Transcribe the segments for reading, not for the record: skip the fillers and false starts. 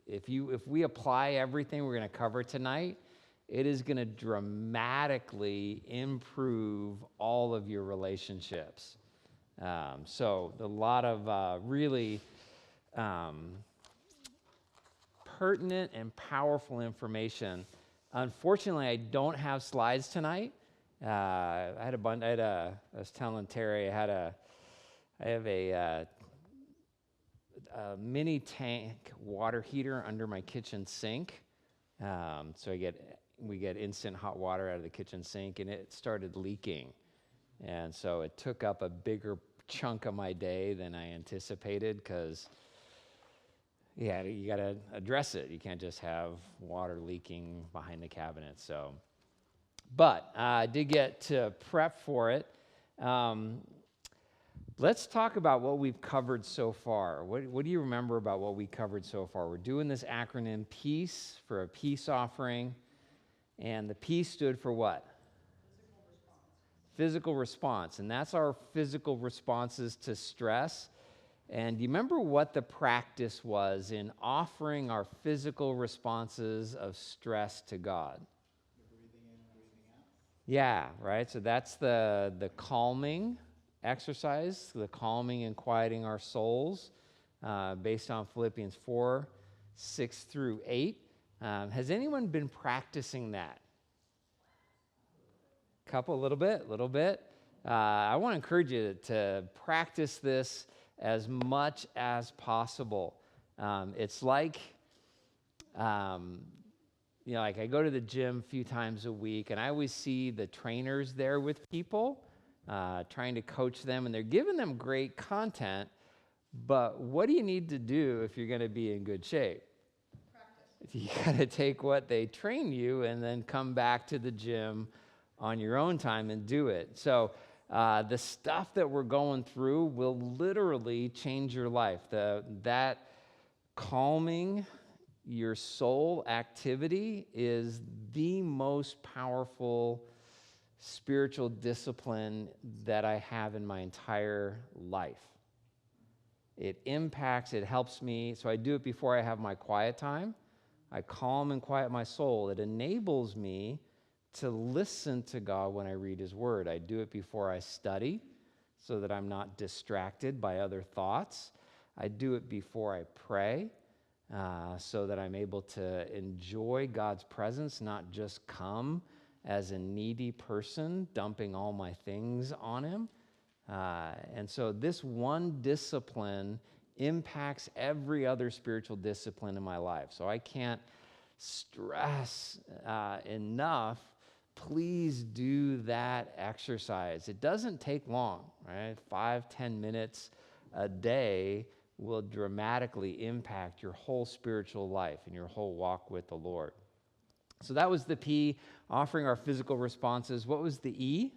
if we apply everything we're going to cover tonight, it is going to dramatically improve all of your relationships. So a lot of really pertinent and powerful information. Unfortunately, I don't have slides tonight. I was telling Terry, I have a mini tank water heater under my kitchen sink. So we get instant hot water out of the kitchen sink, and it started leaking. And so it took up a bigger chunk of my day than I anticipated because, yeah, you got to address it. You can't just have water leaking behind the cabinet. But I did get to prep for it. Let's talk about what we've covered so far. What do you remember about what we covered so far? We're doing this acronym PEACE for a peace offering. And the P stood for what? Physical response. And that's our physical responses to stress. And do you remember what the practice was in offering our physical responses of stress to God? Breathing in and breathing out. Yeah, right? So that's the calming exercise, the calming and quieting our souls, based on Philippians 4, 6 through 8. Has anyone been practicing that? A little bit. I want to encourage you to practice this as much as possible. It's like, like I go to the gym a few times a week, and I always see the trainers there with people, trying to coach them, and they're giving them great content, but what do you need to do if you're going to be in good shape? You got to take what they train you and then come back to the gym on your own time and do it. So the stuff that we're going through will literally change your life. That calming your soul activity is the most powerful spiritual discipline that I have in my entire life. It helps me. So I do it before I have my quiet time. I calm and quiet my soul. It enables me to listen to God when I read His Word. I do it before I study so that I'm not distracted by other thoughts. I do it before I pray so that I'm able to enjoy God's presence, not just come as a needy person dumping all my things on Him. And so this one discipline impacts every other spiritual discipline in my life. So I can't stress enough, please do that exercise. It doesn't take long, right? 5-10 minutes a day will dramatically impact your whole spiritual life and your whole walk with the Lord. So that was the P, offering our physical responses. What was the E?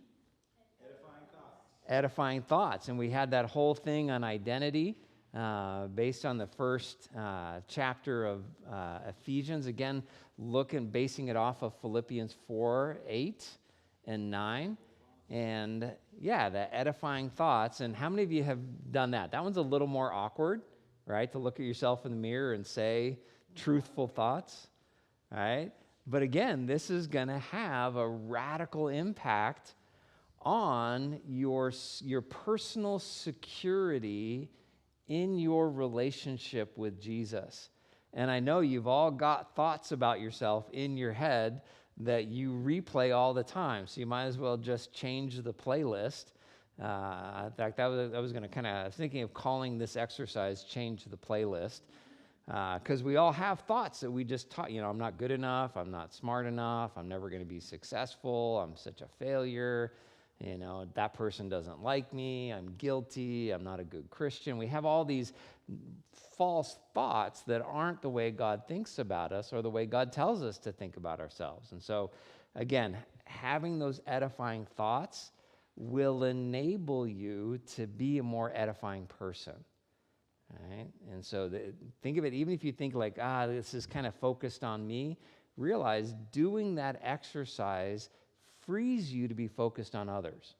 Edifying thoughts. And we had that whole thing on identity based on the first chapter of Ephesians. Again, basing it off of Philippians 4, 8, and 9. And yeah, the edifying thoughts. And how many of you have done that? That one's a little more awkward, right? To look at yourself in the mirror and say truthful thoughts, right? But again, this is going to have a radical impact on your personal security in your relationship with Jesus. And I know you've all got thoughts about yourself in your head that you replay all the time, so you might as well just change the playlist. In fact, I was going to kind of thinking of calling this exercise "Change the Playlist," because we all have thoughts that we just taught. I'm not good enough, I'm not smart enough, I'm never going to be successful, I'm such a failure. That person doesn't like me, I'm guilty, I'm not a good Christian. We have all these false thoughts that aren't the way God thinks about us or the way God tells us to think about ourselves. And so, again, having those edifying thoughts will enable you to be a more edifying person. All right? And so think of it, even if you think like, this is kind of focused on me, realize doing that exercise frees you to be focused on others.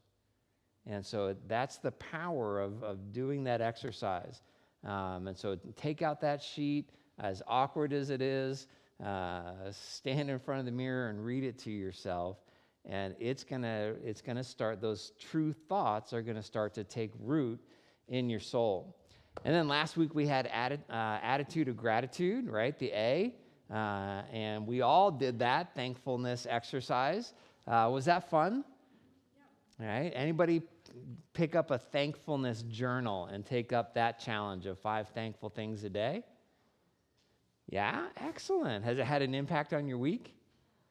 And so that's the power of doing that exercise. And so take out that sheet, as awkward as it is, stand in front of the mirror and read it to yourself. And it's gonna start, those true thoughts are gonna start to take root in your soul. And then last week we had attitude of gratitude, right? The A. And we all did that thankfulness exercise. Was that fun? Yeah. All right. Anybody pick up a thankfulness journal and take up that challenge of 5 thankful things a day? Yeah, excellent. Has it had an impact on your week?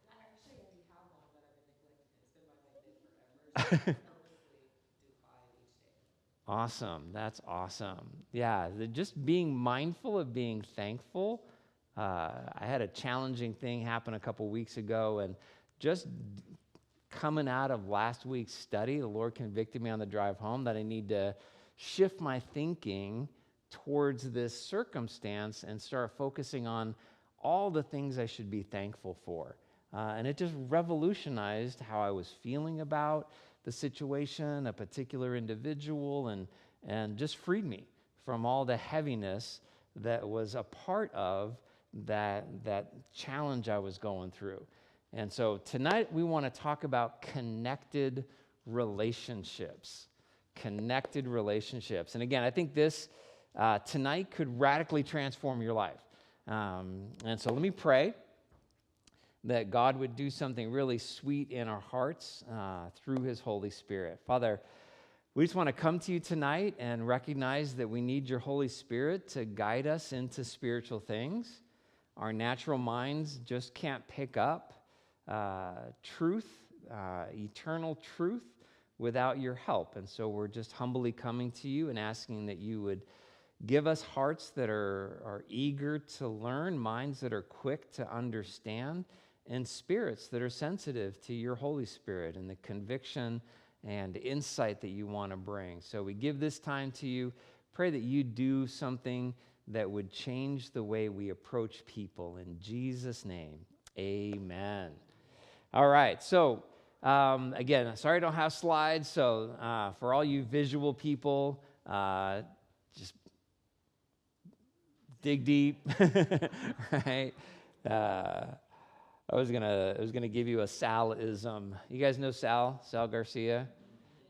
I actually already have one that I've been neglecting. It's been my thing forever, so I purposely do 5 each day. Awesome. That's awesome. Yeah, just being mindful of being thankful. I had a challenging thing happen a couple weeks ago, and just coming out of last week's study, the Lord convicted me on the drive home that I need to shift my thinking towards this circumstance and start focusing on all the things I should be thankful for. And it just revolutionized how I was feeling about the situation, a particular individual, and just freed me from all the heaviness that was a part of that challenge I was going through. And so tonight we want to talk about connected relationships. Connected relationships. And again, I think this tonight could radically transform your life. And so let me pray that God would do something really sweet in our hearts through his Holy Spirit. Father, we just want to come to you tonight and recognize that we need your Holy Spirit to guide us into spiritual things. Our natural minds just can't pick up truth, eternal truth, without your help. And so we're just humbly coming to you and asking that you would give us hearts that are eager to learn, minds that are quick to understand, and spirits that are sensitive to your Holy Spirit and the conviction and insight that you want to bring. So we give this time to you. Pray that you do something that would change the way we approach people. In Jesus' name, amen. All right, so again, sorry I don't have slides, so for all you visual people, just dig deep, right? I was gonna give you a Sal-ism. You guys know Sal Garcia?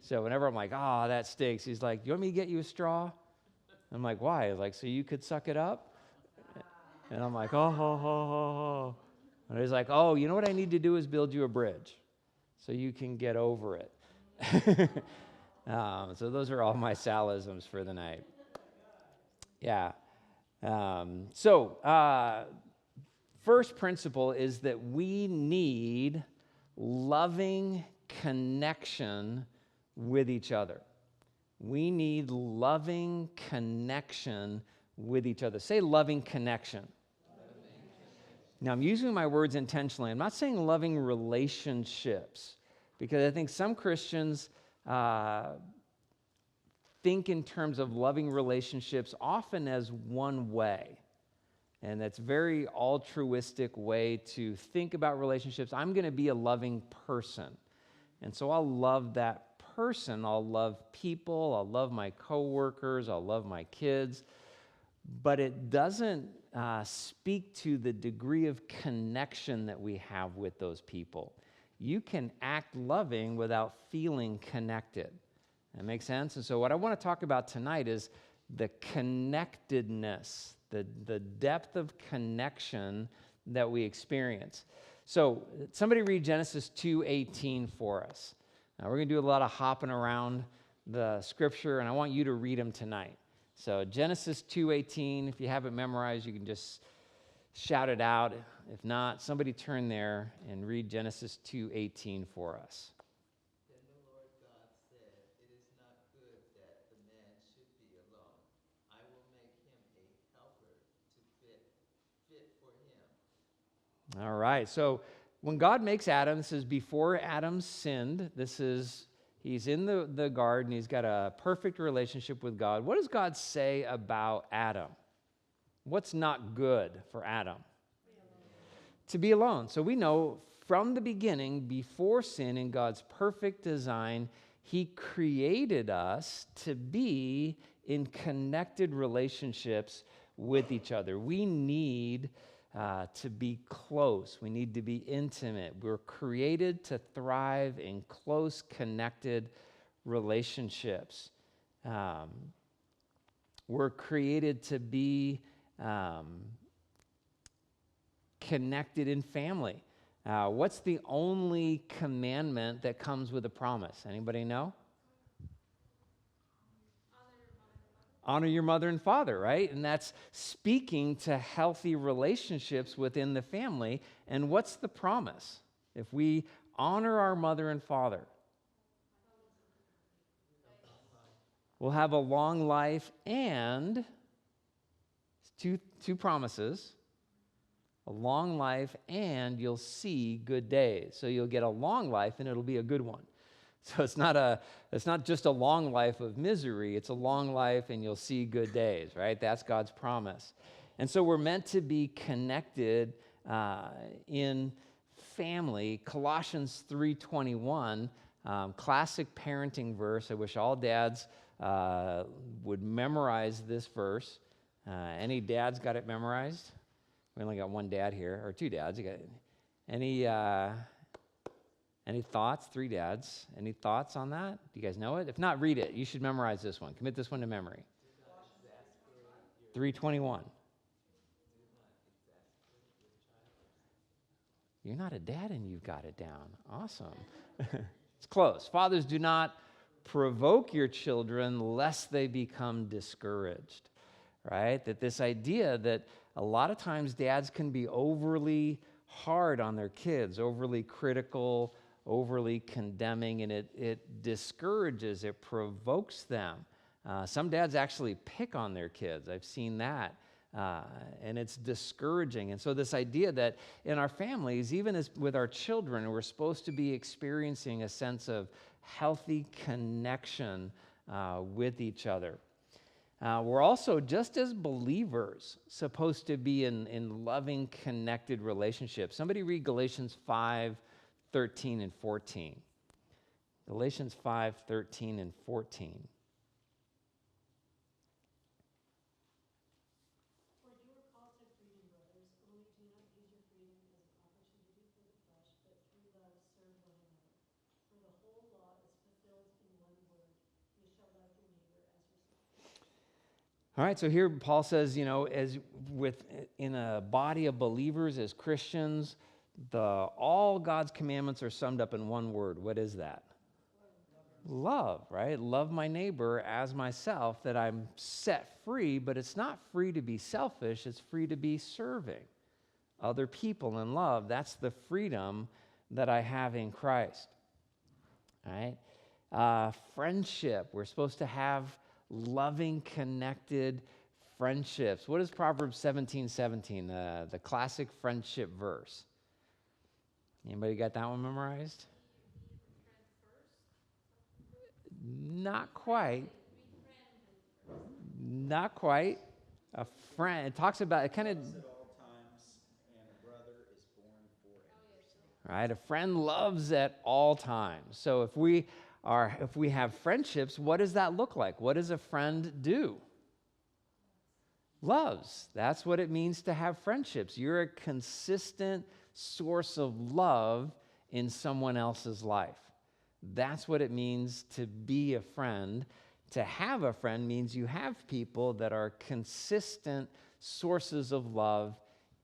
So whenever I'm like, oh, that stinks, he's like, you want me to get you a straw? I'm like, why? He's like, so you could suck it up? And I'm like, oh, ho, ho, ho, ho. And he's like, oh, you know what I need to do is build you a bridge so you can get over it. So those are all my Sal-isms for the night. Yeah. First principle is that we need loving connection with each other. We need loving connection with each other. Say loving connection. Now, I'm using my words intentionally. I'm not saying loving relationships, because I think some Christians think in terms of loving relationships often as one way. And that's very altruistic way to think about relationships. I'm going to be a loving person. And so I'll love that person. I'll love people. I'll love my coworkers. I'll love my kids. But it doesn't speak to the degree of connection that we have with those people. You can act loving without feeling connected. That makes sense? And so what I want to talk about tonight is the connectedness, the depth of connection that we experience. So somebody read Genesis 2:18 for us. Now we're going to do a lot of hopping around the scripture, and I want you to read them tonight. So Genesis 2:18, if you have it memorized, you can just shout it out. If not, somebody turn there and read Genesis 2:18 for us. Then the Lord God said, "It is not good that the man should be alone. I will make him a helper to fit for him." All right, so when God makes Adam, this is before Adam sinned. He's in the garden. He's got a perfect relationship with God. What does God say about Adam? What's not good for Adam? To be alone. So we know from the beginning, before sin, in God's perfect design, he created us to be in connected relationships with each other. We need to be close. We need to be intimate. We're created to thrive in close, connected relationships. We're created to be connected in family. What's the only commandment that comes with a promise? Anybody know? Honor your mother and father, right? And that's speaking to healthy relationships within the family. And what's the promise? If we honor our mother and father, we'll have a long life and two promises. A long life and you'll see good days. So you'll get a long life and it'll be a good one. So it's not just a long life of misery, it's a long life and you'll see good days, right? That's God's promise. And so we're meant to be connected in family. Colossians 3:21, classic parenting verse. I wish all dads would memorize this verse. Any dads got it memorized? We only got one dad here, or two dads. You got any thoughts? Three dads. Any thoughts on that? Do you guys know it? If not, read it. You should memorize this one. Commit this one to memory. 3:21. You're not a dad and you've got it down. Awesome. It's close. Fathers, do not provoke your children lest they become discouraged. Right? That this idea that a lot of times dads can be overly hard on their kids, overly critical, overly condemning, and it discourages, it provokes them. Some dads actually pick on their kids. I've seen that. And it's discouraging. And so this idea that in our families, even as with our children, we're supposed to be experiencing a sense of healthy connection with each other. We're also, just as believers, supposed to be in loving, connected relationships. Somebody read Galatians 5:13 and 14. Galatians 5:13 and 14. For you are called to freedom, brothers, only do not use your freedom as an opportunity for the flesh, but through love serve one another. For the whole law is fulfilled in one word: you shall love your neighbor as yourself. All right, so here Paul says, as in a body of believers, as Christians, all God's commandments are summed up in one word. What is that? Love, right? Love my neighbor as myself, that I'm set free, but it's not free to be selfish, it's free to be serving other people in love. That's the freedom that I have in Christ. All right? Friendship, we're supposed to have loving, connected friendships. What is Proverbs 17:17, the classic friendship verse? Anybody got that one memorized? Not quite. Not quite. A friend. It talks about it kind of. At all times, and a brother is born forever. Right, a friend loves at all times. So if we have friendships, what does that look like? What does a friend do? Loves. That's what it means to have friendships. You're a consistent source of love in someone else's life. That's what it means to be a friend. To have a friend means you have people that are consistent sources of love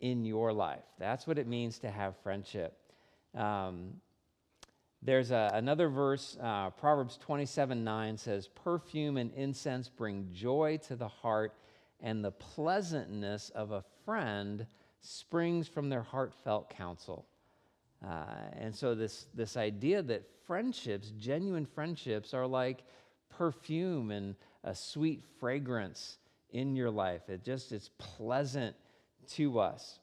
in your life. That's what it means to have friendship. There's another verse, Proverbs 27:9 says, perfume and incense bring joy to the heart, and the pleasantness of a friend springs from their heartfelt counsel. And so this idea that friendships, genuine friendships, are like perfume and a sweet fragrance in your life. It's pleasant to us.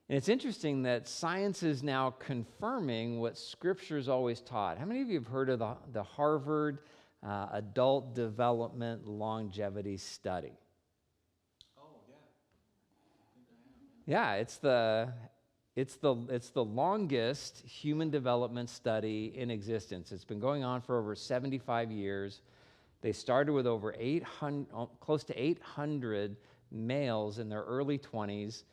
And it's interesting that science is now confirming what Scripture's always taught. How many of you have heard of the Harvard Adult Development Longevity Study? Oh, yeah. I think I am. Yeah, it's the longest human development study in existence. It's been going on for over 75 years. They started with over 800, close to 800 males in their early 20s,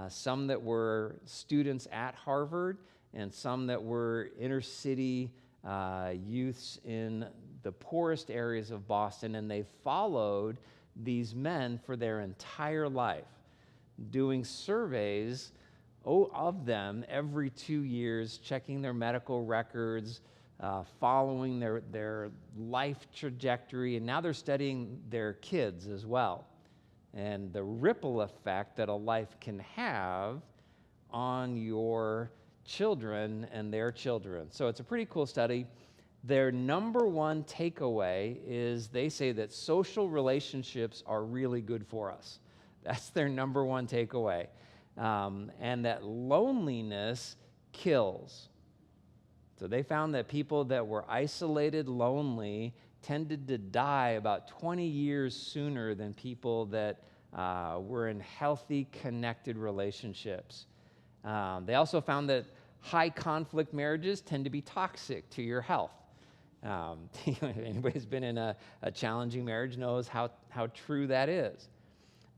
some that were students at Harvard, and some that were inner city youths in the poorest areas of Boston, and they followed these men for their entire life, doing surveys of them every 2 years, checking their medical records, following their life trajectory, and now they're studying their kids as well, and the ripple effect that a life can have on your children and their children. So it's a pretty cool study. Their number one takeaway is they say that social relationships are really good for us. That's their number one takeaway. And that loneliness kills. So they found that people that were isolated, lonely, tended to die about 20 years sooner than people that were in healthy, connected relationships. They also found that high conflict marriages tend to be toxic to your health. Anybody who's been in a challenging marriage knows how true that is.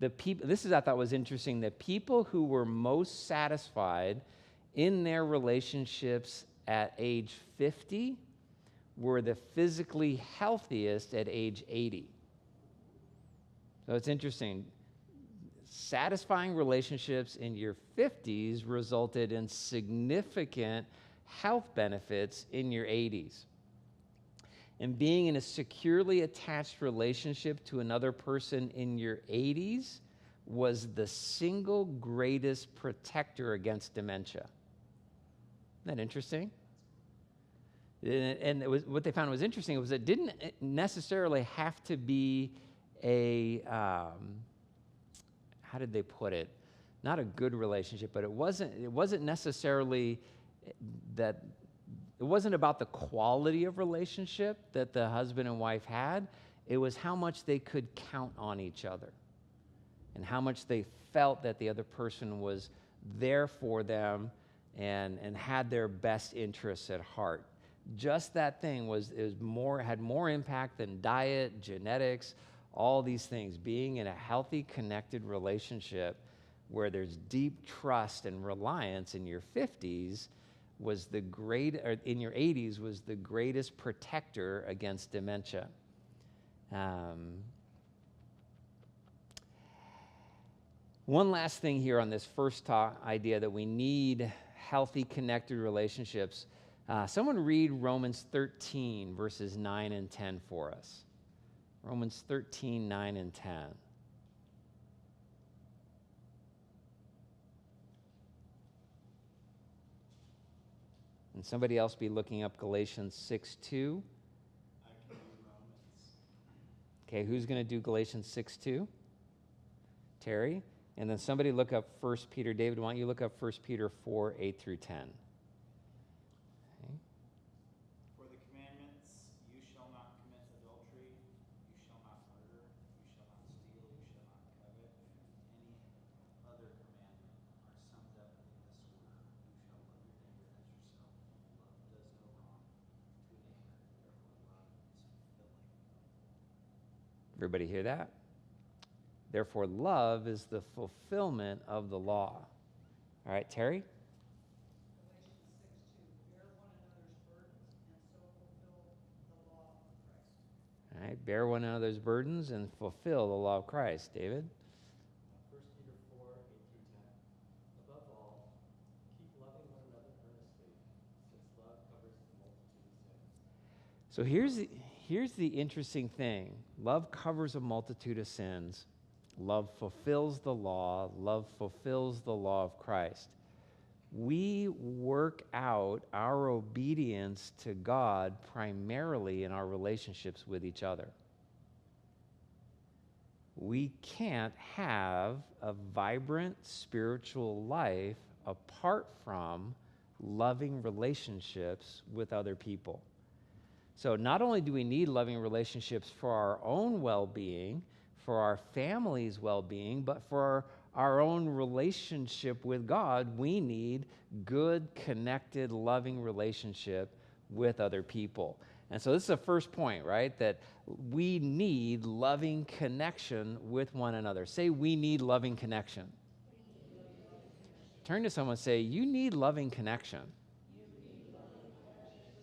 I thought was interesting, the people who were most satisfied in their relationships at age 50 were the physically healthiest at age 80. So it's interesting. Satisfying relationships in your 50s resulted in significant health benefits in your 80s. And being in a securely attached relationship to another person in your 80s was the single greatest protector against dementia. Isn't that interesting? And what they found was interesting was it didn't necessarily have to be a, how did they put it? Not a good relationship, but it wasn't necessarily that. It wasn't about the quality of relationship that the husband and wife had. It was how much they could count on each other and how much they felt that the other person was there for them and had their best interests at heart. Just that thing had more impact than diet, genetics, all these things. Being in a healthy, connected relationship where there's deep trust and reliance in your 50s in your 80s was the greatest protector against dementia. One last thing here on this first idea that we need healthy, connected relationships. Someone read Romans 13, verses 9 and 10 for us. Romans 13, 9 and 10. And somebody else be looking up Galatians 6:2. I can do Romans. Okay, who's going to do Galatians 6:2? Terry. And then somebody look up 1 Peter. David, why don't you look up 1 Peter 4, 8 through 10. Okay. For the commandments, you shall not commit adultery, you shall not murder, you shall not steal, you shall not covet, and any other commandment are summed up in this word: you shall love your neighbor as yourself. Love does no wrong to a neighbor, therefore love is fulfilling. Everybody hear that? Therefore, love is the fulfillment of the law. All right, Terry? All right, bear one another's burdens and fulfill the law of Christ. David? 1 Peter 4, 8 through 10. Above all, keep loving one another earnestly, since love covers the multitude of sins. So here's the interesting thing. Love covers a multitude of sins. Love fulfills the law. Love fulfills the law of Christ. We work out our obedience to God primarily in our relationships with each other. We can't have a vibrant spiritual life apart from loving relationships with other people. So not only do we need loving relationships for our own well-being, for our family's well-being, but for our own relationship with God, we need good, connected, loving relationship with other people. And so this is the first point, right? That we need loving connection with one another. Say, we need loving connection. Turn to someone and say, you need loving connection.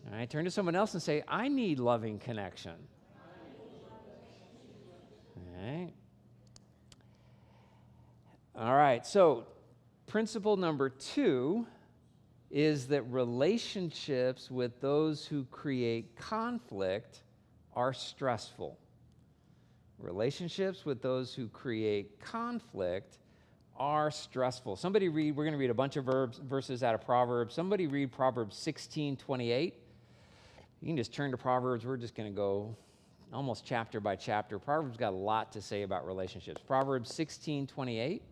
All right, turn to someone else and say, I need loving connection. All right, so principle number 2 is that relationships with those who create conflict are stressful. Relationships with those who create conflict are stressful. Somebody read, we're going to read a bunch of verses out of Proverbs. Somebody read Proverbs 16:28. You can just turn to Proverbs. We're just going to go almost chapter by chapter. Proverbs got a lot to say about relationships. Proverbs 16:28.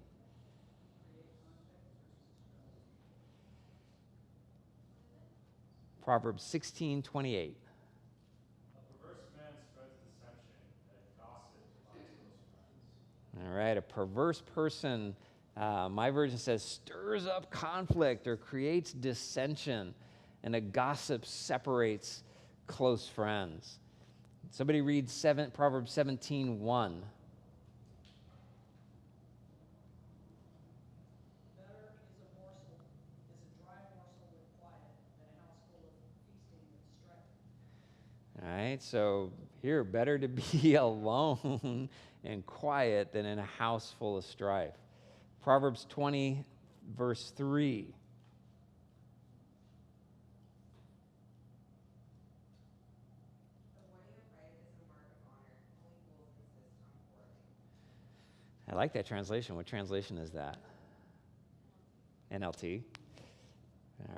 Proverbs 16:28. A perverse man spreads deception, and gossip divides close friends. All right, a perverse person, my version says, stirs up conflict or creates dissension, and a gossip separates close friends. Somebody read Proverbs 17:1. Better is a dry morsel with quiet than a house full of feasting with strife. All right, so here, better to be alone and quiet than in a house full of strife. Proverbs 20, verse 3. I like that translation. What translation is that? NLT.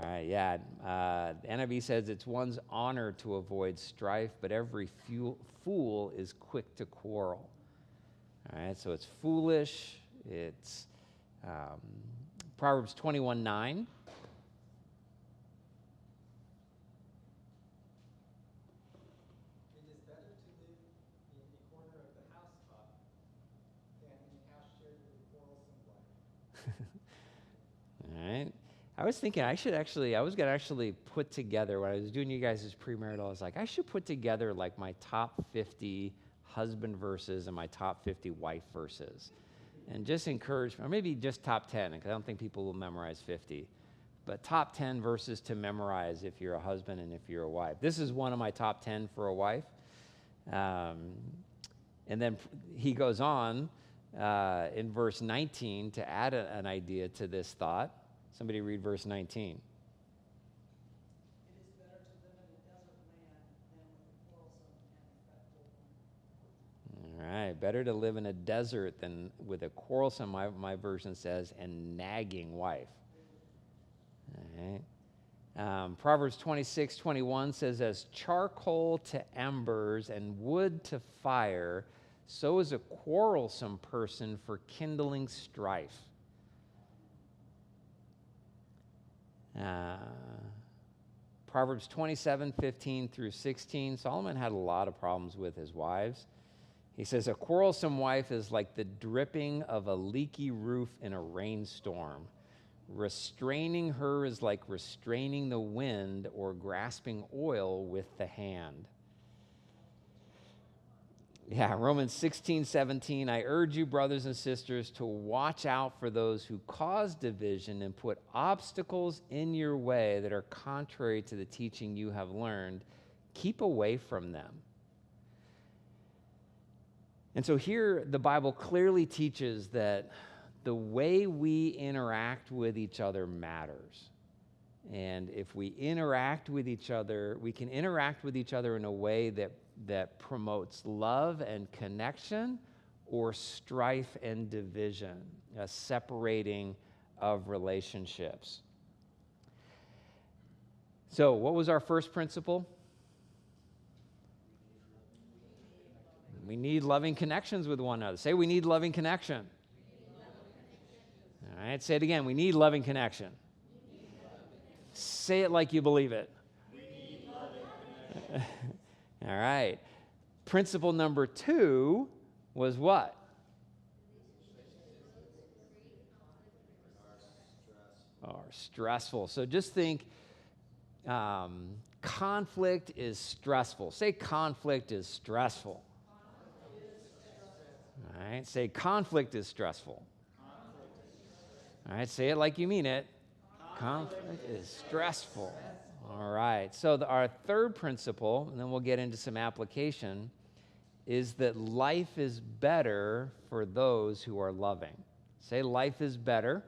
All right, yeah. NIV says it's one's honor to avoid strife, but every fool is quick to quarrel. All right, so it's foolish. It's Proverbs 21:9. It is better to live in the corner of the housetop than in the house shared with a quarrelsome wife. All right. I was thinking I was going to actually put together, when I was doing you guys' premarital, I was like, I should put together like my top 50 husband verses and my top 50 wife verses. And just encourage, or maybe just top 10, because I don't think people will memorize 50. But top 10 verses to memorize if you're a husband and if you're a wife. This is one of my top 10 for a wife. And then he goes on in verse 19 to add an idea to this thought. Somebody read verse 19. It is better to live in a desert land than with a quarrelsome and fretful woman. All right, better to live in a desert than with a quarrelsome, my version says, and nagging wife. All right. Proverbs 26:21 says, as charcoal to embers and wood to fire, so is a quarrelsome person for kindling strife. Proverbs 27:15-16, Solomon had a lot of problems with his wives. He says, a quarrelsome wife is like the dripping of a leaky roof in a rainstorm. Restraining her is like restraining the wind or grasping oil with the hand. Yeah, Romans 16:17, I urge you, brothers and sisters, to watch out for those who cause division and put obstacles in your way that are contrary to the teaching you have learned. Keep away from them. And so here the Bible clearly teaches that the way we interact with each other matters. And if we interact with each other, we can interact with each other in a way that promotes love and connection, or strife and division, a separating of relationships. So, what was our first principle? We need loving connections with one another. Say, we need loving connection. All right, say it again. We need loving connection. Say it like you believe it. All right. Principle number 2 was what? Are stressful. So just think, conflict is stressful. Say conflict is stressful. All right, say conflict is stressful. All right, say it like you mean it. Conflict is stressful. All right, so our third principle, and then we'll get into some application, is that life is better for those who are loving. Say life is better.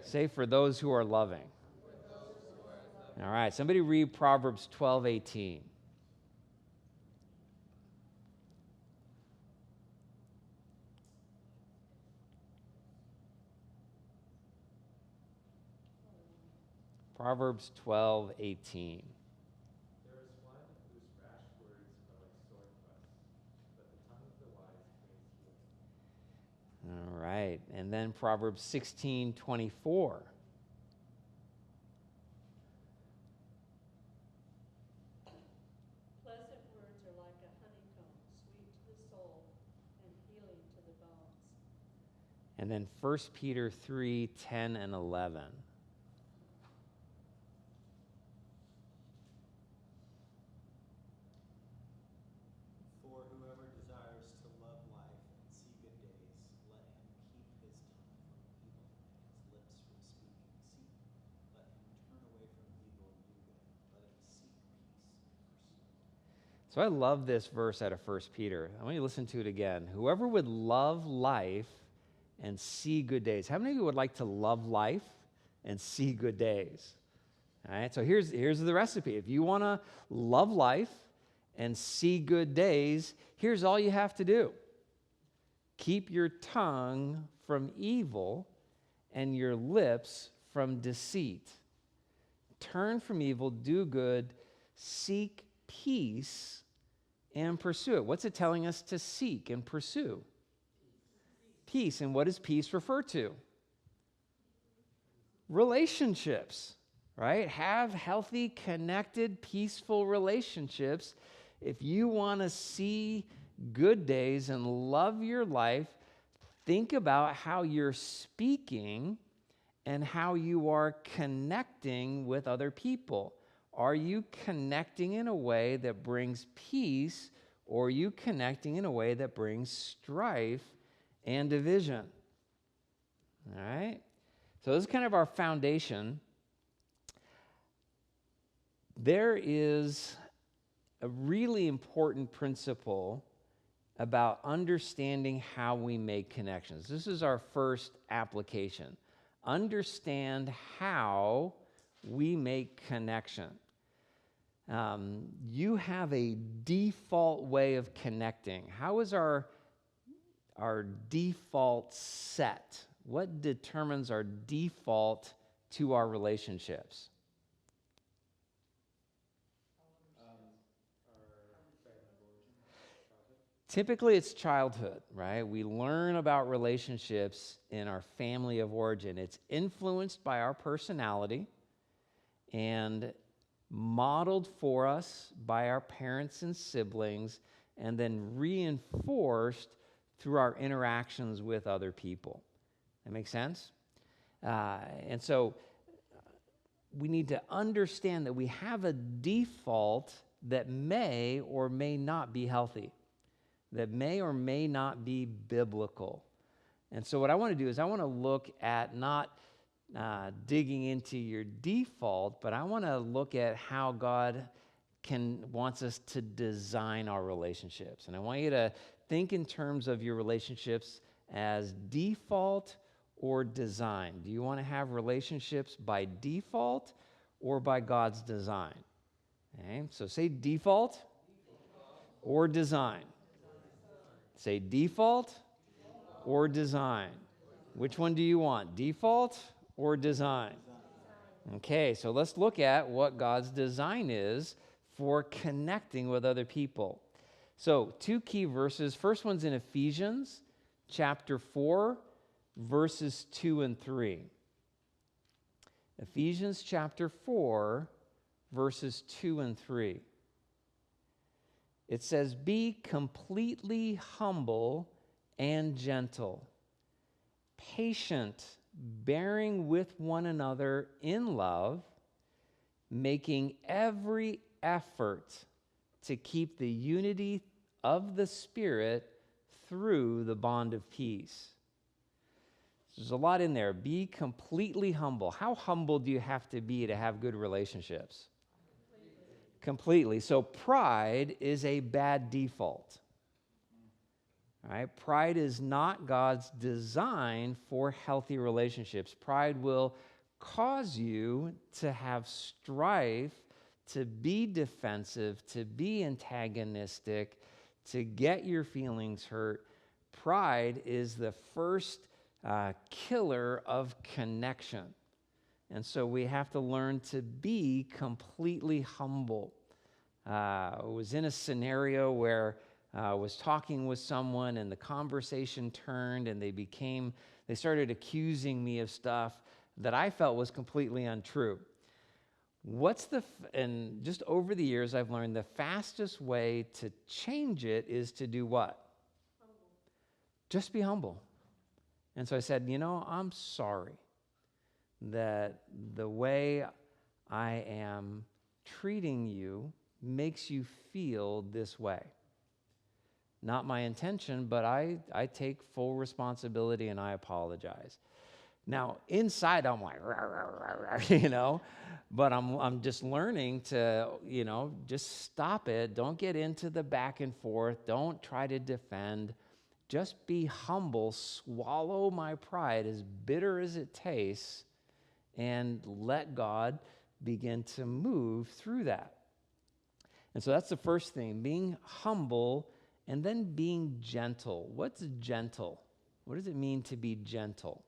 Say for those who are loving. All right, somebody read Proverbs 12:18. Proverbs 12:18. There is one whose rash words are like sword thrusts, but the tongue of the wise brings healing. All right, and then Proverbs 16:24. Pleasant words are like a honeycomb, sweet to the soul and healing to the bones. And then 1 Peter 3:10 and 11. For whoever desires to love life and see good days, let him keep his tongue from evil and his lips from speaking deceit. Let him turn away from evil and do good. Let him seek peace and pursue it. So I love this verse out of 1 Peter. I want you to listen to it again. Whoever would love life and see good days. How many of you would like to love life and see good days? All right, so here's the recipe. If you want to love life and see good days, here's all you have to do. Keep your tongue from evil and your lips from deceit. Turn from evil, do good, seek peace, and pursue it. What's it telling us to seek and pursue? Peace. And what does peace refer to? Relationships, right? Have healthy, connected, peaceful relationships. If you want to see good days and love your life, think about how you're speaking and how you are connecting with other people. Are you connecting in a way that brings peace, or are you connecting in a way that brings strife and division? All right? So this is kind of our foundation. There is a really important principle about understanding how we make connections. This is our first application. Understand how we make connection. You have a default way of connecting. How is our default set? What determines our default to our relationships? Typically, it's childhood, right? We learn about relationships in our family of origin. It's influenced by our personality and modeled for us by our parents and siblings, and then reinforced through our interactions with other people. That make sense? And so we need to understand that we have a default that may or may not be healthy, that may or may not be biblical. And so what I want to do is I want to look at not digging into your default, but I want to look at how God wants us to design our relationships. And I want you to think in terms of your relationships as default or design. Do you want to have relationships by default or by God's design? Okay, so say default or design. Say default or design. Which one do you want, default or design? Okay, so let's look at what God's design is for connecting with other people. So, two key verses. First one's in Ephesians chapter 4, verses 2 and 3. Ephesians chapter 4, verses 2 and 3. It says, "Be completely humble and gentle, patient, bearing with one another in love, making every effort to keep the unity of the Spirit through the bond of peace. There's a lot in there. Be completely humble. How humble do you have to have good relationships? Completely. So pride is a bad default. All right? Pride is not God's design for healthy relationships. Pride will cause you to have strife, to be defensive, to be antagonistic, to get your feelings hurt. Pride is the first killer of connection. And so we have to learn to be completely humble. I was in a scenario where I was talking with someone and the conversation turned and they started accusing me of stuff that I felt was completely untrue. And just over the years I've learned the fastest way to change it is to do what? Humble. Just be humble. And so I said, I'm sorry that the way I am treating you makes you feel this way. Not my intention, but I take full responsibility and I apologize. Now, inside I'm like, but I'm just learning to, just stop it. Don't get into the back and forth. Don't try to defend. Just be humble, swallow my pride, as bitter as it tastes, and let God begin to move through that. And so that's the first thing, being humble and then being gentle. What's gentle? What does it mean to be gentle?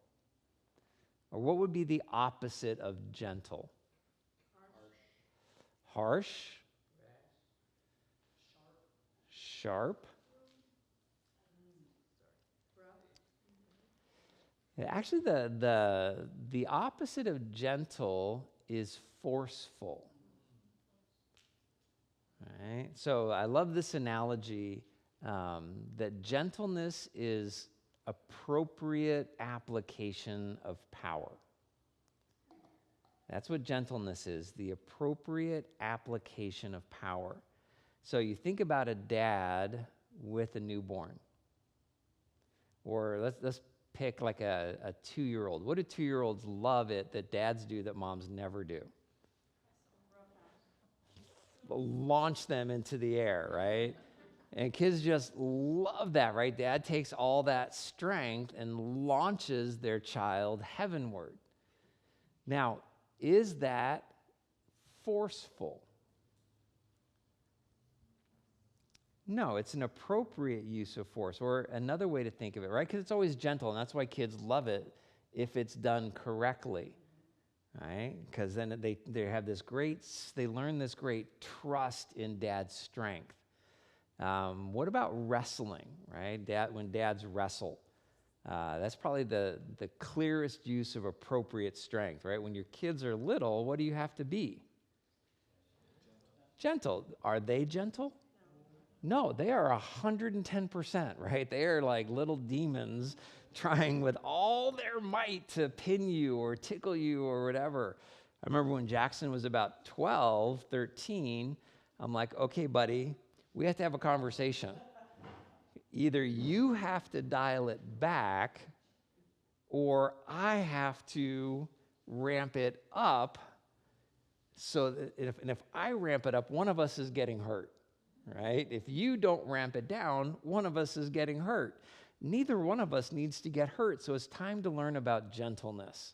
Or what would be the opposite of gentle? Harsh. Sharp. Actually, the opposite of gentle is forceful. All right? So I love this analogy that gentleness is appropriate application of power. That's what gentleness is, the appropriate application of power. So you think about a dad with a newborn. Or let's pick like a 2-year-old. What do 2-year-olds love it that dads do that moms never do? Launch them into the air, right? And kids just love that, right? Dad takes all that strength and launches their child heavenward. Now, is that forceful? No, it's an appropriate use of force, or another way to think of it, right? Because it's always gentle, and that's why kids love it if it's done correctly, right? Because then they have they learn this great trust in dad's strength. What about wrestling, right? When dads wrestle, that's probably the clearest use of appropriate strength, right? When your kids are little, what do you have to be? Gentle. Are they gentle? No, they are 110%, right? They are like little demons trying with all their might to pin you or tickle you or whatever. I remember when Jackson was about 12, 13, I'm like, okay, buddy, we have to have a conversation. Either you have to dial it back or I have to ramp it up so that if I ramp it up, one of us is getting hurt. Right? If you don't ramp it down, one of us is getting hurt. Neither one of us needs to get hurt, so it's time to learn about gentleness,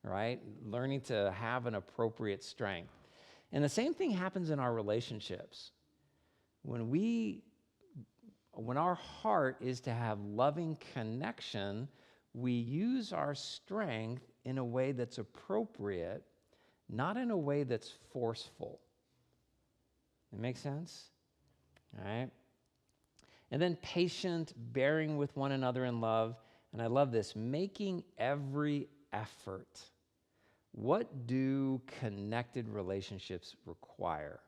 right? Learning to have an appropriate strength. And the same thing happens in our relationships. When our heart is to have loving connection, we use our strength in a way that's appropriate, not in a way that's forceful. That make sense? All right. And then patient, bearing with one another in love. And I love this, making every effort. What do connected relationships require?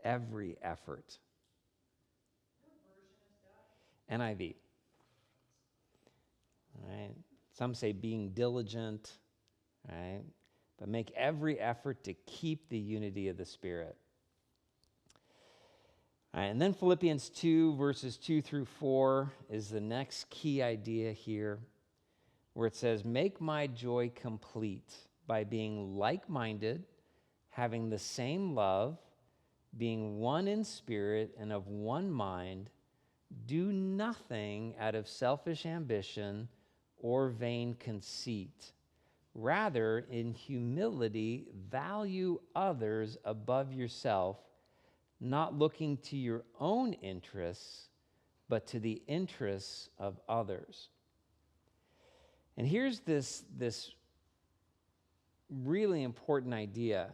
Every effort. NIV. All right. Some say being diligent, right? but make every effort to keep the unity of the Spirit. All right, and then Philippians 2, verses 2 through 4 is the next key idea here, where it says, make my joy complete by being like-minded, having the same love, being one in spirit and of one mind. Do nothing out of selfish ambition or vain conceit. Rather, in humility, value others above yourself, not looking to your own interests, but to the interests of others. And here's this really important idea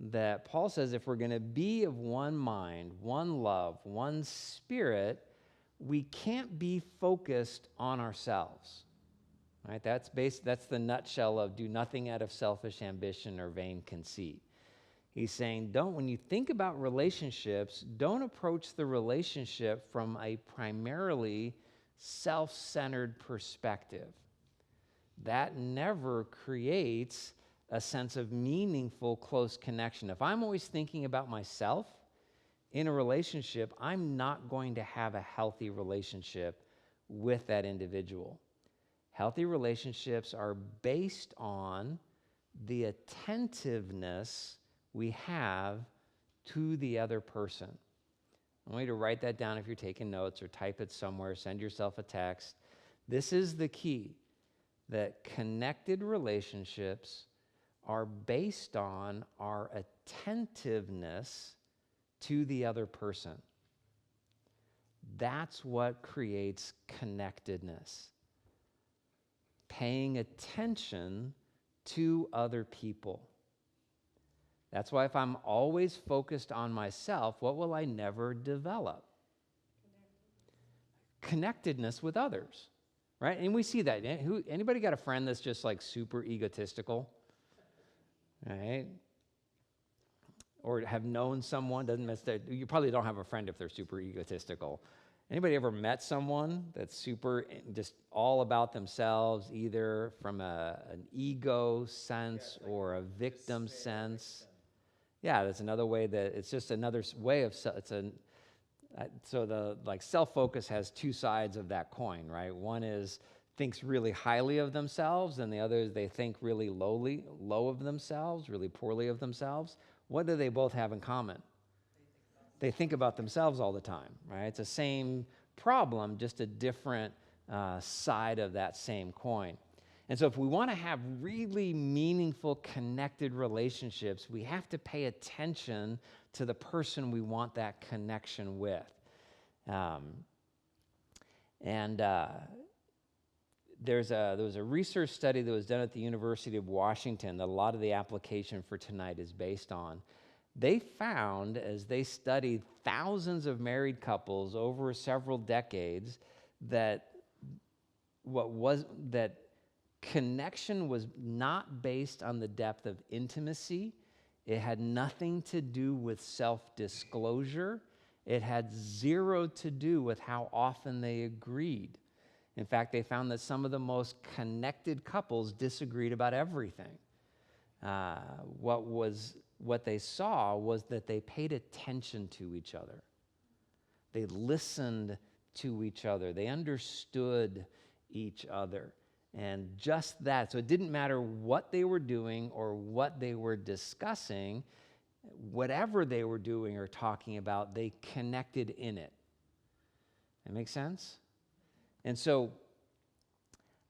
that Paul says if we're going to be of one mind, one love, one spirit, we can't be focused on ourselves. Right? That's the nutshell of do nothing out of selfish ambition or vain conceit. He's saying, when you think about relationships, don't approach the relationship from a primarily self-centered perspective. That never creates a sense of meaningful, close connection. If I'm always thinking about myself in a relationship, I'm not going to have a healthy relationship with that individual. Healthy relationships are based on the attentiveness we have to the other person. I want you to write that down if you're taking notes or type it somewhere, send yourself a text. This is the key, that connected relationships are based on our attentiveness to the other person. That's what creates connectedness. Paying attention to other people. That's why if I'm always focused on myself, what will I never develop? Connectedness with others, right? And we see that. Anybody got a friend that's just like super egotistical? Right? Or have known someone, you probably don't have a friend if they're super egotistical. Anybody ever met someone that's super just all about themselves, either from an ego sense or a victim sense? Yeah, that's another way that it's just another way of so the self-focus has two sides of that coin, right? One is thinks really highly of themselves, and the other is they think really low of themselves, really poorly of themselves. What do they both have in common? They think about themselves all the time, right? It's the same problem, just a different side of that same coin. And so if we want to have really meaningful, connected relationships, we have to pay attention to the person we want that connection with. There was a research study that was done at the University of Washington that a lot of the application for tonight is based on. They found, as they studied thousands of married couples over several decades, that connection was not based on the depth of intimacy. It had nothing to do with self-disclosure. It had zero to do with how often they agreed. In fact, they found that some of the most connected couples disagreed about everything. What they saw was that they paid attention to each other. They listened to each other. They understood each other. And just that. So it didn't matter what they were doing or what they were discussing. Whatever they were doing or talking about, they connected in it. That makes sense? And so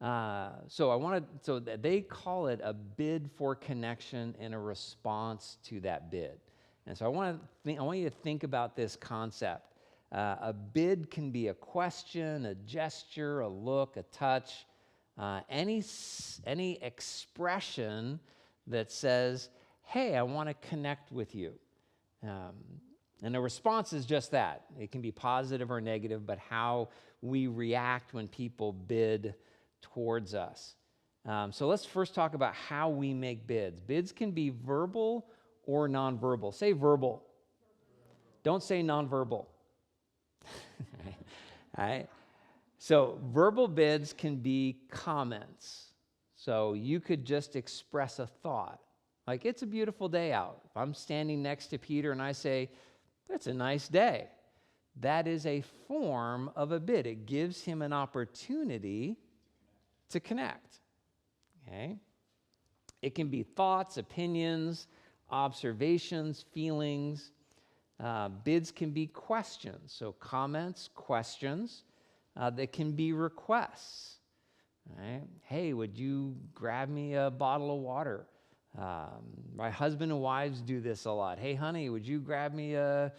they call it a bid for connection and a response to that bid. And so I want you to think about this concept. A bid can be a question, a gesture, a look, a touch, any expression that says, "Hey, I want to connect with you." And a response is just that. It can be positive or negative, but how we react when people bid towards us. So let's first talk about how we make bids. Bids can be verbal or nonverbal. Say verbal. Don't say nonverbal. All right? So verbal bids can be comments. So you could just express a thought. Like, it's a beautiful day out. If I'm standing next to Peter and I say, that's a nice day, that is a form of a bid. It gives him an opportunity to connect. Okay? It can be thoughts, opinions, observations, feelings. Bids can be questions, so comments, questions. That can be requests. Right? Hey, would you grab me a bottle of water? My husband and wives do this a lot. Hey, honey, would you grab me a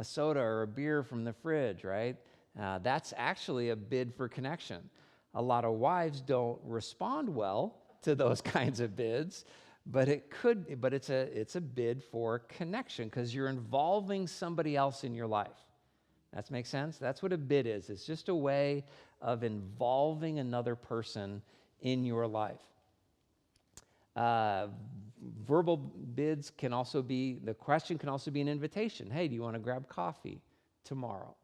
soda or a beer from the fridge, right? That's actually a bid for connection. A lot of wives don't respond well to those kinds of bids, but it's a bid for connection because you're involving somebody else in your life. That makes sense? That's what a bid is. It's just a way of involving another person in your life. Verbal bids can also be, the question can also be an invitation. Hey, do you want to grab coffee tomorrow?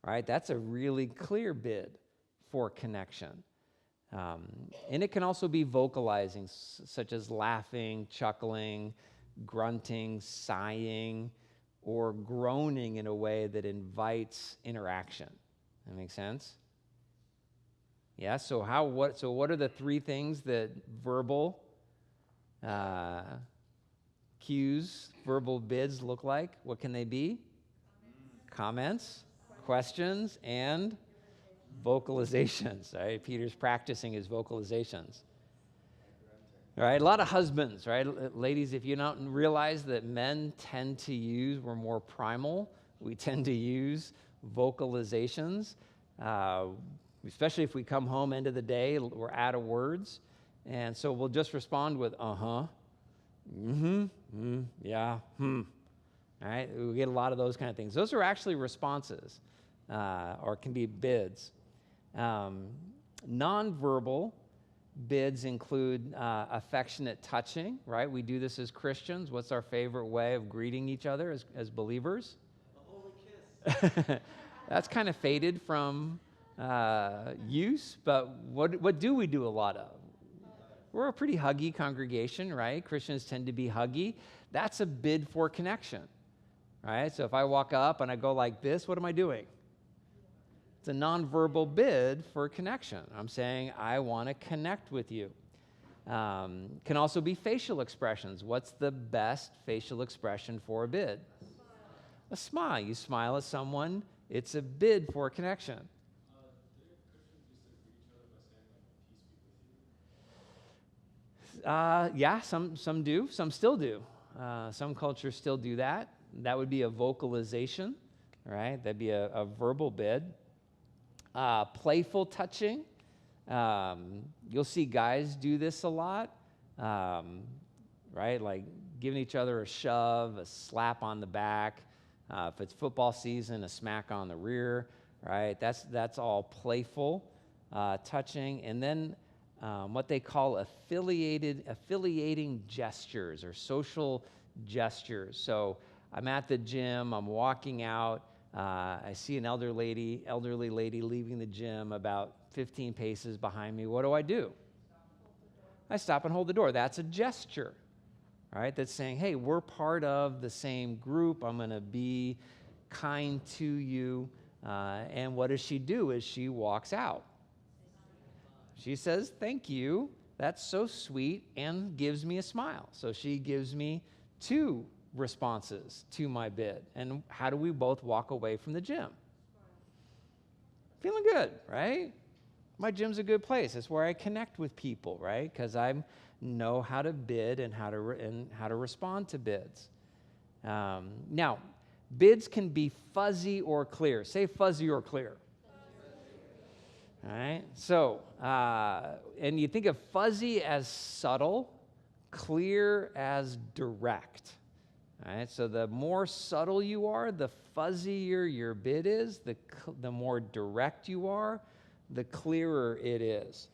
Right? That's a really clear bid for connection. And it can also be vocalizing, such as laughing, chuckling, grunting, sighing, or groaning in a way that invites interaction. That makes sense? Yeah, so what are the three things that verbal cues, verbal bids look like? What can they be? Comments, questions, and vocalizations. Right? Peter's practicing his vocalizations. All right, a lot of husbands, right? Ladies, if you don't realize that men tend to use, we're more primal, we tend to use vocalizations, especially if we come home end of the day, we're out of words. And so we'll just respond with, uh-huh, mm-hmm, yeah, All right, we get a lot of those kind of things. Those are actually responses, or can be bids. Nonverbal bids include affectionate touching, right? We do this as Christians. What's our favorite way of greeting each other as believers? A holy kiss. That's kind of faded from use, but what do we do a lot of? We're a pretty huggy congregation, right? Christians tend to be huggy. That's a bid for connection, right? So if I walk up and I go like this, what am I doing? It's a nonverbal bid for connection. I'm saying, I want to connect with you. Can also be facial expressions. What's the best facial expression for a bid? A smile. You smile at someone, it's a bid for connection. Yeah, some do. Some still do. Some cultures still do that. That would be a vocalization, right? That'd be a verbal bid. Playful touching. You'll see guys do this a lot, right? Like giving each other a shove, a slap on the back. If it's football season, a smack on the rear, right? That's all playful touching. And then what they call affiliating gestures or social gestures. So I'm at the gym, I'm walking out, I see an elderly lady leaving the gym about 15 paces behind me. What do? I stop and hold the door. That's a gesture, right? That's saying, hey, we're part of the same group. I'm going to be kind to you. And what does she do is she walks out. She says, thank you. That's so sweet, and gives me a smile. So she gives me two responses to my bid. And how do we both walk away from the gym? Feeling good, right? My gym's a good place. It's where I connect with people, right? Because I know how to bid and how to respond to bids. Now, bids can be fuzzy or clear. Say fuzzy or clear. All right. So, and you think of fuzzy as subtle, clear as direct. All right, so the more subtle you are, the fuzzier your bid is, the more direct you are, the clearer it is.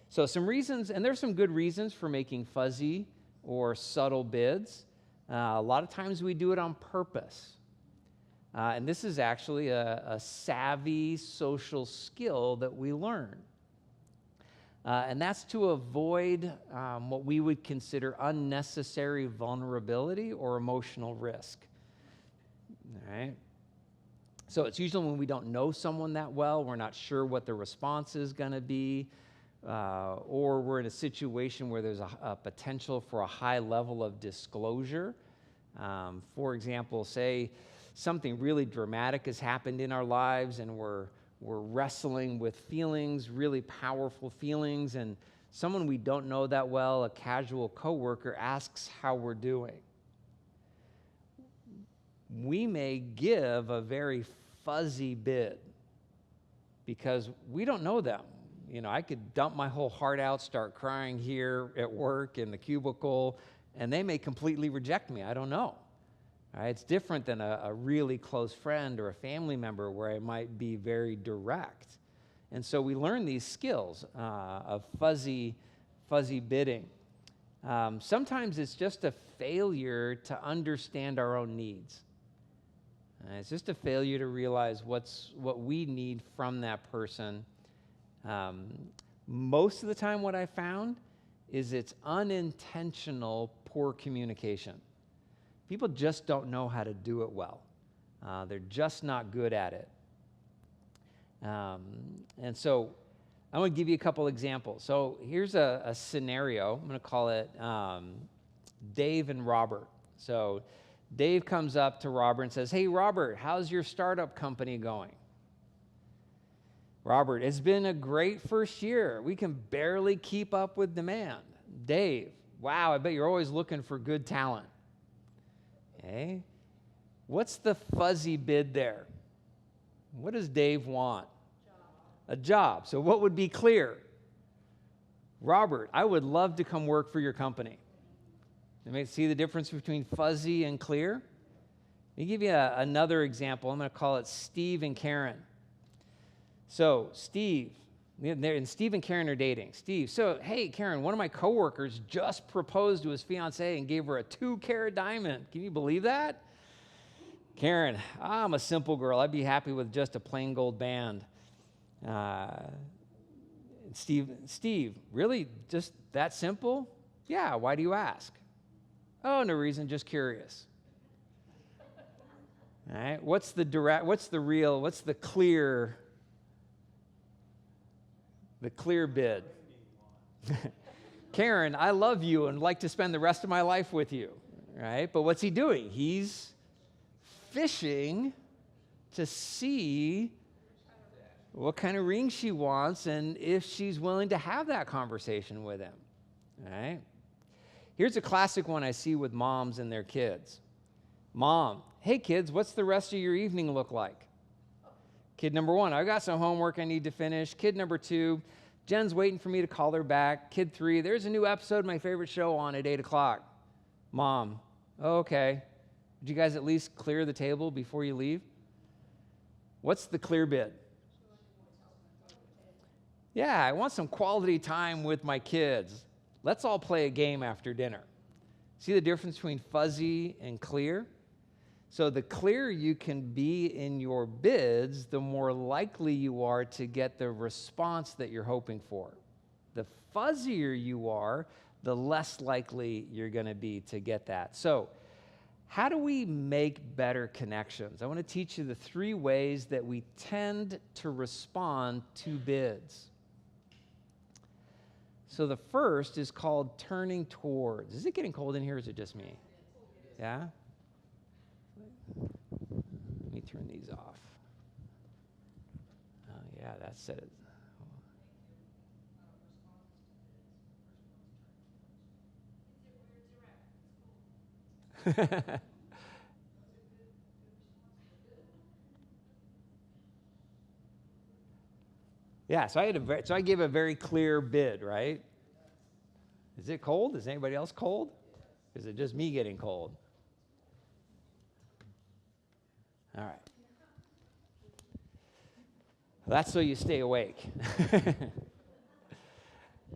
So some reasons, and there's some good reasons for making fuzzy or subtle bids. A lot of times we do it on purpose. And this is actually a savvy social skill that we learn. And that's to avoid what we would consider unnecessary vulnerability or emotional risk. All right? So it's usually when we don't know someone that well, we're not sure what the response is going to be, or we're in a situation where there's a potential for a high level of disclosure. For example, say something really dramatic has happened in our lives and we're wrestling with feelings, really powerful feelings, and someone we don't know that well, a casual coworker, asks how we're doing. We may give a very fuzzy bid because we don't know them. You know, I could dump my whole heart out, start crying here at work in the cubicle, and they may completely reject me. I don't know. All right? It's different than a really close friend or a family member where I might be very direct. And so we learn these skills of fuzzy bidding. Sometimes it's just a failure to understand our own needs. It's just a failure to realize what we need from that person. Most of the time what I found is it's unintentional poor communication. People just don't know how to do it well. They're just not good at it. And so I'm going to give you a couple examples. So here's a scenario. I'm going to call it Dave and Robert. So Dave comes up to Robert and says, "Hey, Robert, how's your startup company going?" Robert, "It's been a great first year. We can barely keep up with demand." Dave, "Wow, I bet you're always looking for good talent." Okay. What's the fuzzy bid there? What does Dave want? A job. So what would be clear? Robert, "I would love to come work for your company." You may see the difference between fuzzy and clear. Let me give you another example. I'm going to call it Steve and Karen. So Steve and Karen are dating. Steve, "So, hey, Karen, one of my coworkers just proposed to his fiancée and gave her a 2-carat diamond. Can you believe that?" Karen, "I'm a simple girl. I'd be happy with just a plain gold band." Steve, "Really? Just that simple?" "Yeah, why do you ask?" "Oh, no reason, just curious." All right, what's the clear bid? Karen, "I love you and like to spend the rest of my life with you." Right? But what's he doing? He's fishing to see what kind of ring she wants and if she's willing to have that conversation with him. All right? Here's a classic one I see with moms and their kids. Mom, "Hey kids, what's the rest of your evening look like?" Kid number 1, "I got some homework I need to finish." Kid number 2, "Jen's waiting for me to call her back." Kid 3, "There's a new episode of my favorite show on at 8 o'clock. Mom, "Oh, okay. Did you guys at least clear the table before you leave?" What's the clear bid? "Yeah, I want some quality time with my kids. Let's all play a game after dinner." See the difference between fuzzy and clear? So the clearer you can be in your bids, the more likely you are to get the response that you're hoping for. The fuzzier you are, the less likely you're going to be to get that. So how do we make better connections? I want to teach you the 3 ways that we tend to respond to bids. So the first is called turning towards. Is it getting cold in here or is it just me? Yeah? Let me turn these off. Oh, yeah, that's it. Yeah, so I gave a very clear bid, right? Is it cold? Is anybody else cold? Is it just me getting cold? All right. That's so you stay awake.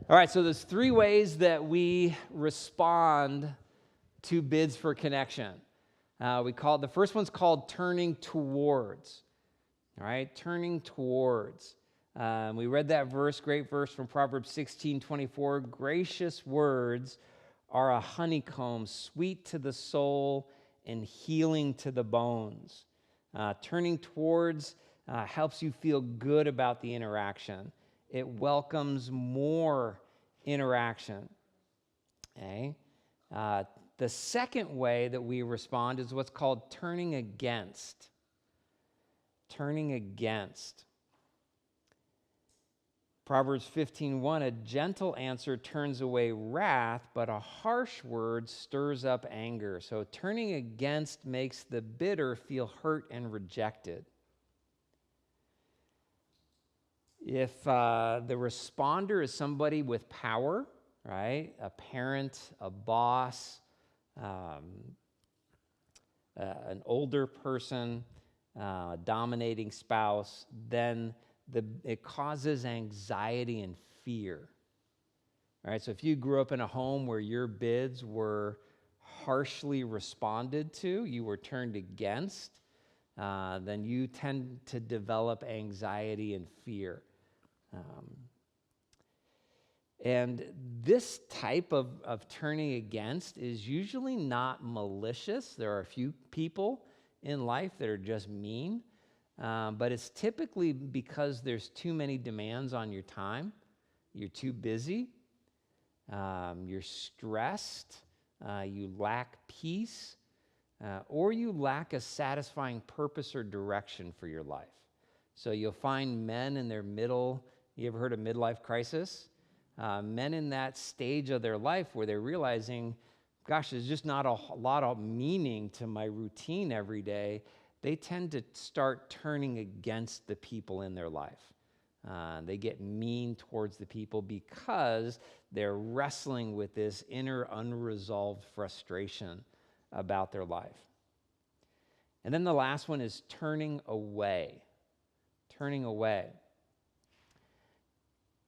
All right, so there's 3 ways that we respond to bids for connection. The first one's called turning towards. All right, turning towards. We read that verse, great verse from Proverbs 16:24. Gracious words are a honeycomb, sweet to the soul and healing to the bones. Turning towards helps you feel good about the interaction. It welcomes more interaction. Okay? The second way that we respond is what's called turning against. Turning against. Proverbs 15:1, a gentle answer turns away wrath, but a harsh word stirs up anger. So turning against makes the bitter feel hurt and rejected. If the responder is somebody with power, right, a parent, a boss, an older person, a dominating spouse, then it causes anxiety and fear. All right, so if you grew up in a home where your bids were harshly responded to, you were turned against, then you tend to develop anxiety and fear. And this type of turning against is usually not malicious. There are a few people in life that are just mean, but it's typically because there's too many demands on your time. You're too busy. You're stressed. You lack peace, or you lack a satisfying purpose or direction for your life. So you'll find men in their middle. You ever heard of midlife crisis? Men in that stage of their life where they're realizing, gosh, there's just not a lot of meaning to my routine every day. They tend to start turning against the people in their life. They get mean towards the people because they're wrestling with this inner unresolved frustration about their life. And then the last one is turning away. Turning away.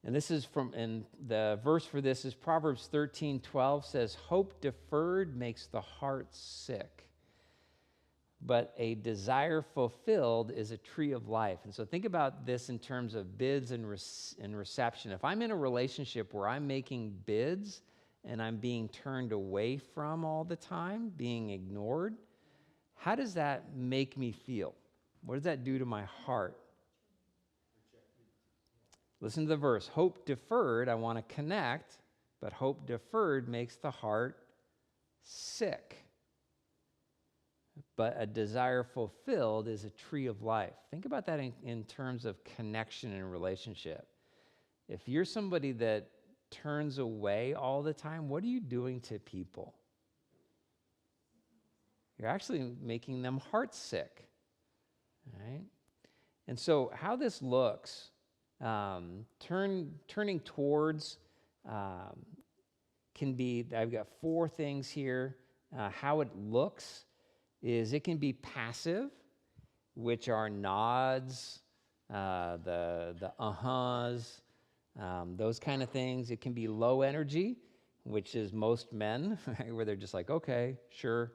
And this is and the verse for this is Proverbs 13:12 says, hope deferred makes the heart sick, but a desire fulfilled is a tree of life. And so think about this in terms of bids and reception. If I'm in a relationship where I'm making bids and I'm being turned away from all the time, being ignored, how does that make me feel? What does that do to my heart? Listen to the verse. Hope deferred, I want to connect, but hope deferred makes the heart sick. But a desire fulfilled is a tree of life. Think about that in terms of connection and relationship. If you're somebody that turns away all the time, what are you doing to people? You're actually making them heart sick. Right? And so how this looks, turning towards can be, I've got 4 things here. How it looks is it can be passive, which are nods, the uh-huhs, those kind of things. It can be low energy, which is most men, right, where they're just like, okay, sure,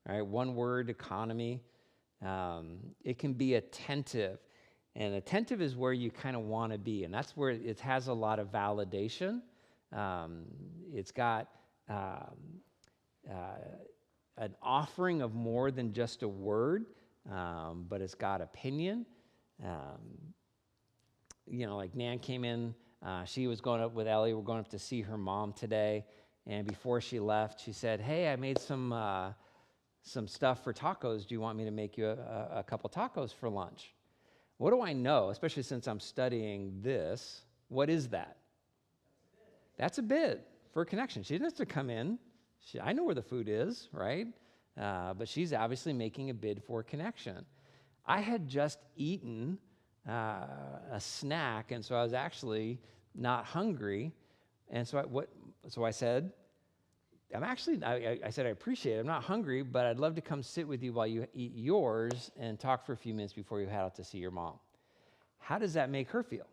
all right, one word, economy. It can be attentive. And attentive is where you kind of want to be, and that's where it has a lot of validation. It's got an offering of more than just a word, but it's got opinion. Like Nan came in, she was going up with Ellie. We're going up to see her mom today, and before she left, she said, hey, I made some stuff for tacos. Do you want me to make you a couple tacos for lunch? What do I know, especially since I'm studying this? What is that? That's a bid for a connection. She doesn't have to come in. I know where the food is, right? But she's obviously making a bid for a connection. I had just eaten a snack, and so I was actually not hungry. And so I said, I said, I appreciate it. I'm not hungry, but I'd love to come sit with you while you eat yours and talk for a few minutes before you head out to see your mom. How does that make her feel?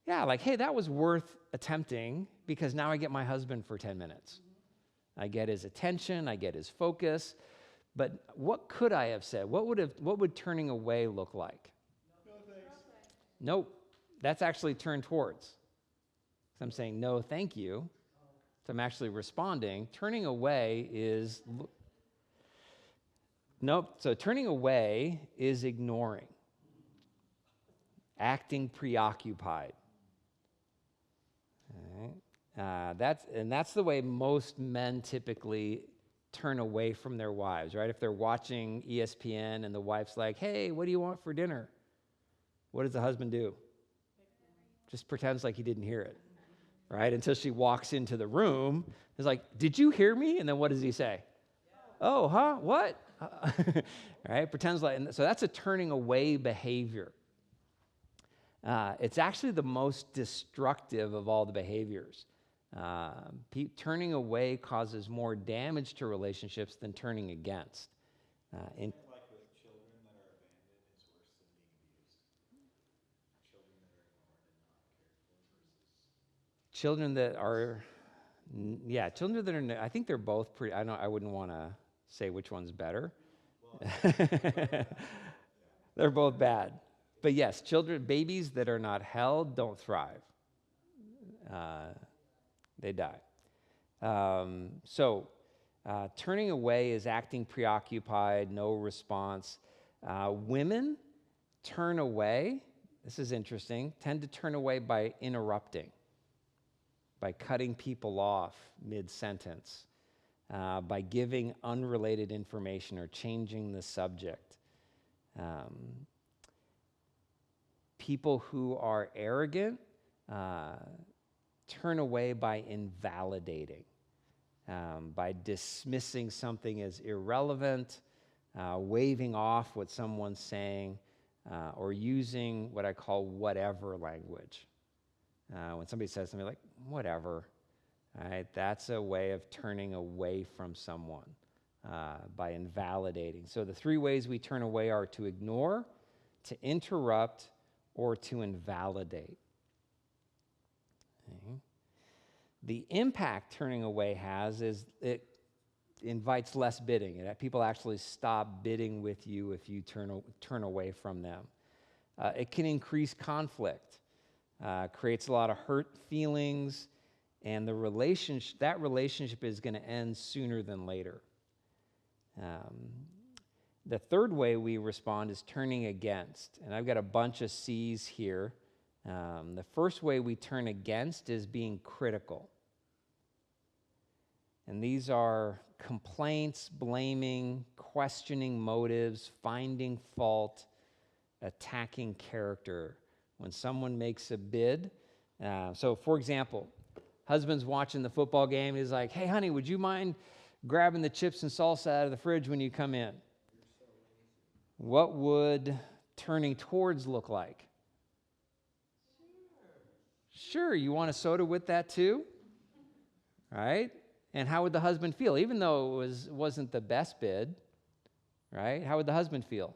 Yeah, like, hey, that was worth attempting because now I get my husband for 10 minutes. I get his attention, I get his focus. But what could I have said? What would turning away look like? No thanks. Nope, that's actually turn towards. So I'm saying no, thank you. So I'm actually responding. Turning away is, nope, so turning away is ignoring, acting preoccupied. All right. That's the way most men typically turn away from their wives, right? If they're watching ESPN and the wife's like, hey, what do you want for dinner? What does the husband do? Just pretends like he didn't hear it, right? Until she walks into the room. He's like, did you hear me? And then what does he say? Oh, huh? What? Right? Pretends like, so that's a turning away behavior. It's actually the most destructive of all the behaviors. Turning away causes more damage to relationships than turning against. Like with children that are abandoned, it's worse than being abused. Children that are ignored and not cared for versus. Children that are, I think they're both pretty, I wouldn't want to say which one's better. They're both bad. But yes, babies that are not held don't thrive. They die. Turning away is acting preoccupied, no response. Women turn away, this is interesting, tend to turn away by interrupting, by cutting people off mid-sentence, by giving unrelated information or changing the subject. People who are arrogant turn away by invalidating, by dismissing something as irrelevant, waving off what someone's saying, or using what I call whatever language. When somebody says something like, whatever, right, that's a way of turning away from someone by invalidating. So the three ways we turn away are to ignore, to interrupt, or to invalidate. Okay. The impact turning away has is it invites less bidding. People actually stop bidding with you if you turn away from them. It can increase conflict, creates a lot of hurt feelings, and that relationship is going to end sooner than later. The third way we respond is turning against, and I've got a bunch of C's here. The first way we turn against is being critical. And these are complaints, blaming, questioning motives, finding fault, attacking character. When someone makes a bid, so for example, husband's watching the football game, and he's like, hey honey, would you mind grabbing the chips and salsa out of the fridge when you come in? What would turning towards look like? Sure, you want a soda with that too? Right? And how would the husband feel? Even though it wasn't the best bid, right? How would the husband feel?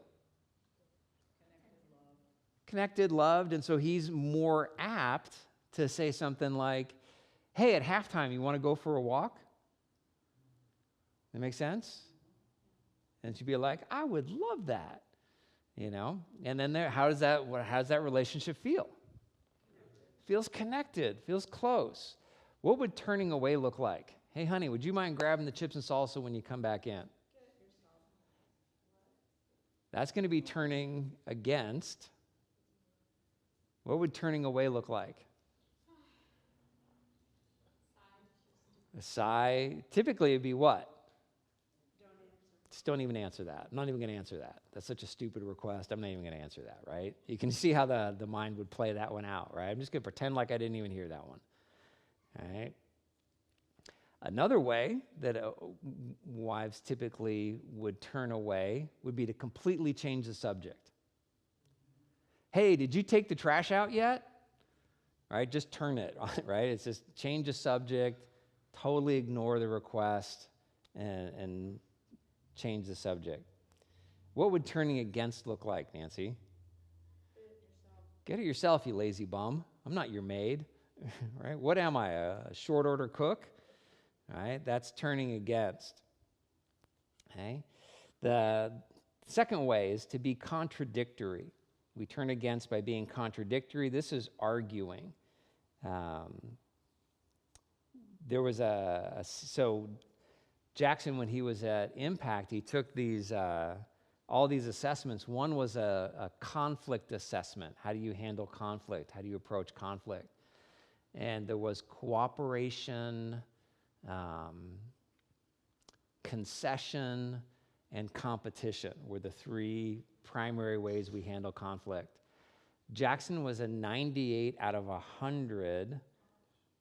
Connected, loved, and so he's more apt to say something like, hey, at halftime, you want to go for a walk? That make sense? And she'd be like, I would love that, And then how does that relationship feel? Feels connected, feels close. What would turning away look like? Hey, honey, would you mind grabbing the chips and salsa when you come back in? That's going to be turning against. What would turning away look like? A sigh. Typically, it'd be what? Just don't even answer that. I'm not even going to answer that. That's such a stupid request. I'm not even going to answer that, right? You can see how the mind would play that one out, right? I'm just going to pretend like I didn't even hear that one. All right? Another way that wives typically would turn away would be to completely change the subject. Hey, did you take the trash out yet? Right? Just turn it, right? It's just change the subject, totally ignore the request, and change the subject. What would turning against look like, Nancy? Get it yourself, you lazy bum. I'm not your maid, right? What am I, a short order cook? Right? That's turning against. Okay? The second way is to be contradictory. We turn against by being contradictory. This is arguing. There was so Jackson, when he was at Impact, he took these all these assessments. One was a conflict assessment. How do you handle conflict? How do you approach conflict? And there was cooperation, concession, and competition were the three primary ways we handle conflict. Jackson was a 98 out of 100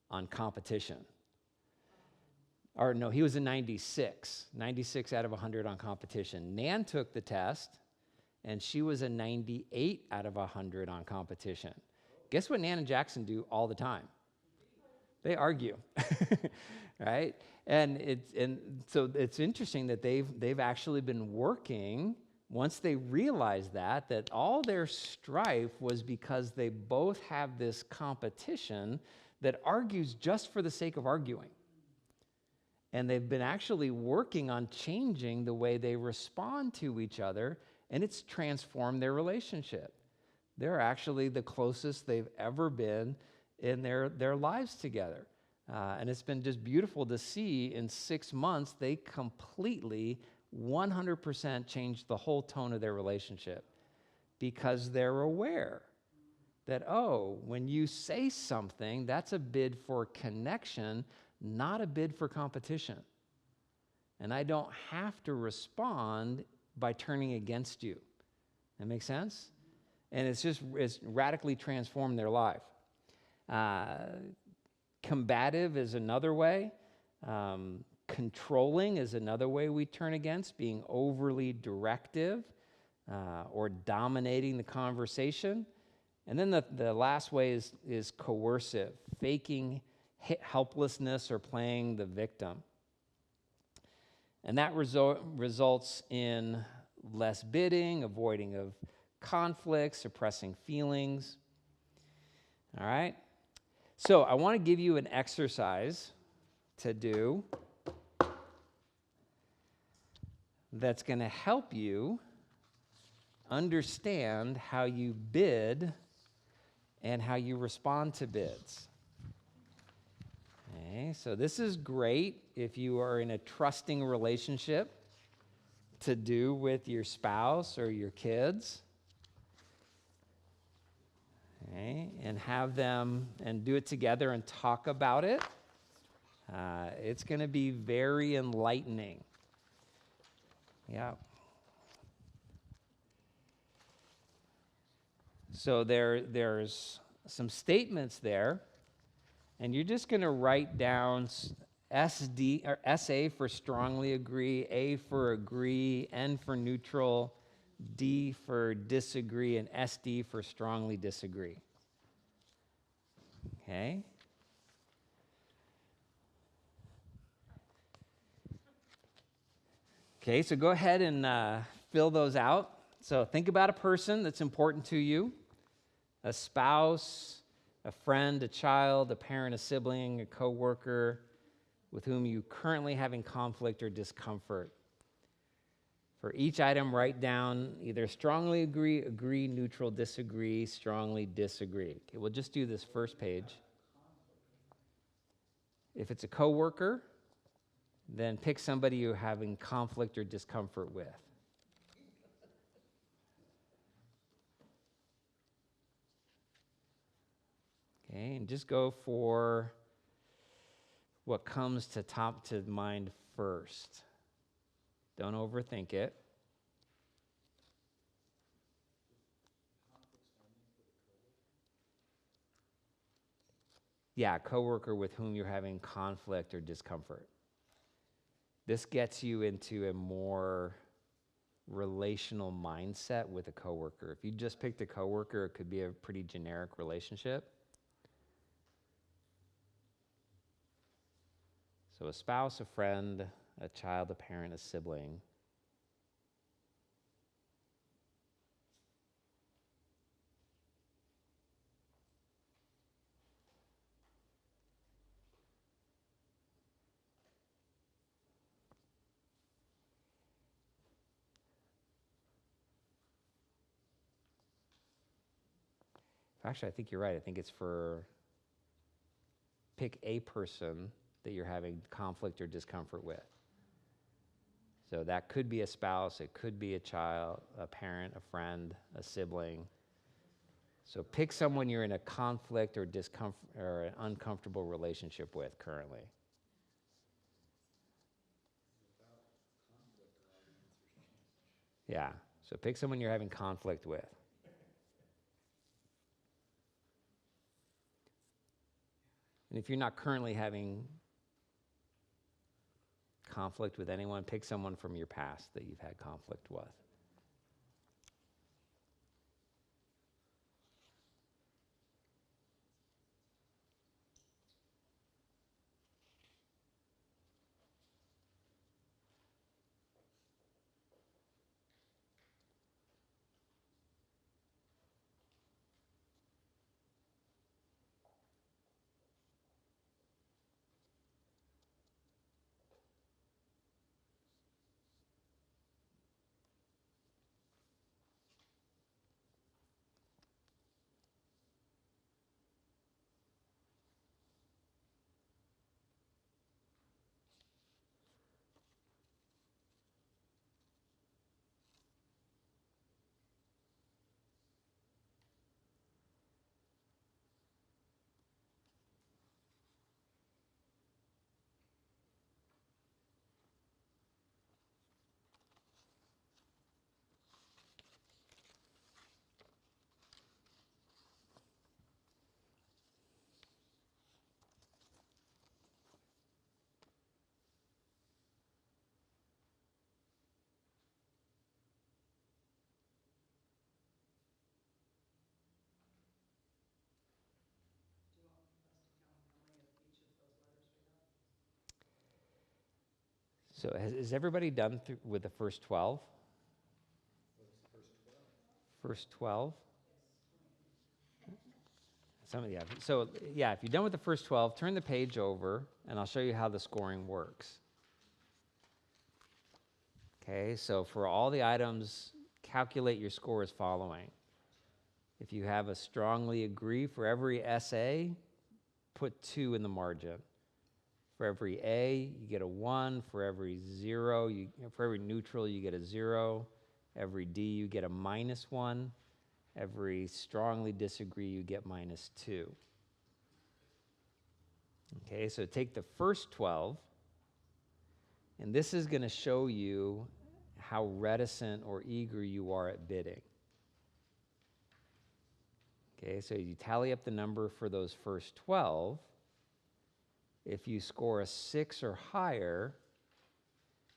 on competition. Or no, he was a 96 out of 100 on competition. Nan took the test, and she was a 98 out of 100 on competition. Guess what Nan and Jackson do all the time? They argue, right? And so it's interesting that they've actually been working, once they realized that all their strife was because they both have this competition that argues just for the sake of arguing. And they've been actually working on changing the way they respond to each other, and it's transformed their relationship. They're actually the closest they've ever been in their lives together. And it's been just beautiful to see in 6 months, they completely, 100% changed the whole tone of their relationship because they're aware that, oh, when you say something, that's a bid for connection, not a bid for competition. And I don't have to respond by turning against you. That makes sense? And it's radically transformed their life. Combative is another way. Controlling is another way we turn against, being overly directive or dominating the conversation. And then the last way is coercive, faking helplessness or playing the victim. And that results in less bidding, avoiding of conflict, suppressing feelings. All right? So I want to give you an exercise to do that's going to help you understand how you bid and how you respond to bids. Okay, so this is great if you are in a trusting relationship to do with your spouse or your kids. Okay, and have them and do it together and talk about it. It's going to be very enlightening. Yeah. So there's some statements there, and you're just going to write down SD or SA for strongly agree, A for agree, N for neutral, D for disagree, and SD for strongly disagree. Okay? Okay, so go ahead and fill those out. So think about a person that's important to you, a spouse, a friend, a child, a parent, a sibling, a coworker with whom you currently having conflict or discomfort. For each item, write down either strongly agree, agree, neutral, disagree, strongly disagree. Okay, we'll just do this first page. If it's a coworker, then pick somebody you're having conflict or discomfort with. Okay, and just go for what comes to top to mind first. Don't overthink it. Yeah, a coworker with whom you're having conflict or discomfort. This gets you into a more relational mindset with a coworker. If you just picked a coworker, it could be a pretty generic relationship. So a spouse, a friend, a child, a parent, a sibling. Actually, I think you're right. I think it's for pick a person that you're having conflict or discomfort with. So that could be a spouse, it could be a child, a parent, a friend, a sibling. So pick someone you're in a conflict or discomfort or an uncomfortable relationship with currently. Yeah. So pick someone you're having conflict with. And if you're not currently having conflict with anyone, pick someone from your past that you've had conflict with. Do you want us to count how many of each of those letters we have? So is everybody done with the first 12? First 12? Some of you have. So yeah, if you're done with the first 12, turn the page over and I'll show you how the scoring works. Okay, so for all the items, calculate your score as following. If you have a strongly agree, for every SA, put 2 in the margin. For every A, you get a 1. For every 0, for every neutral, you get a 0. Every D, you get a -1. Every strongly disagree, you get -2. Okay, so take the first 12, and this is going to show you how reticent or eager you are at bidding. Okay, so you tally up the number for those first 12. If you score a 6 or higher,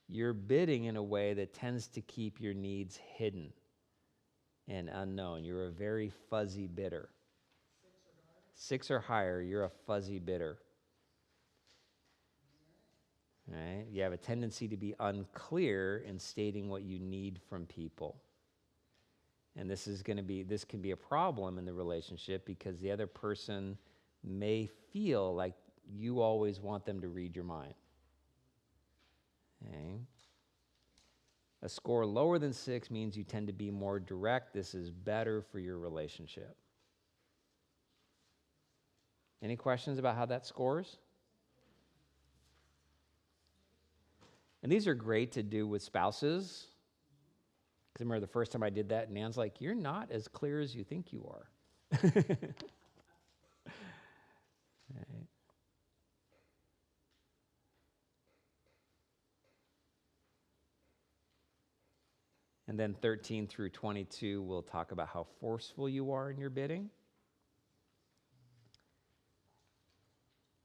you're bidding in a way that tends to keep your needs hidden and unknown. You're a very fuzzy bidder. 6 or higher, you're a fuzzy bidder. All right? You have a tendency to be unclear in stating what you need from people. And this can be a problem in the relationship because the other person may feel like you always want them to read your mind. Okay? A score lower than 6 means you tend to be more direct. This is better for your relationship. Any questions about how that scores? And these are great to do with spouses. Because I remember the first time I did that, Nan's like, "You're not as clear as you think you are." Right. And then 13 through 22, we'll talk about how forceful you are in your bidding.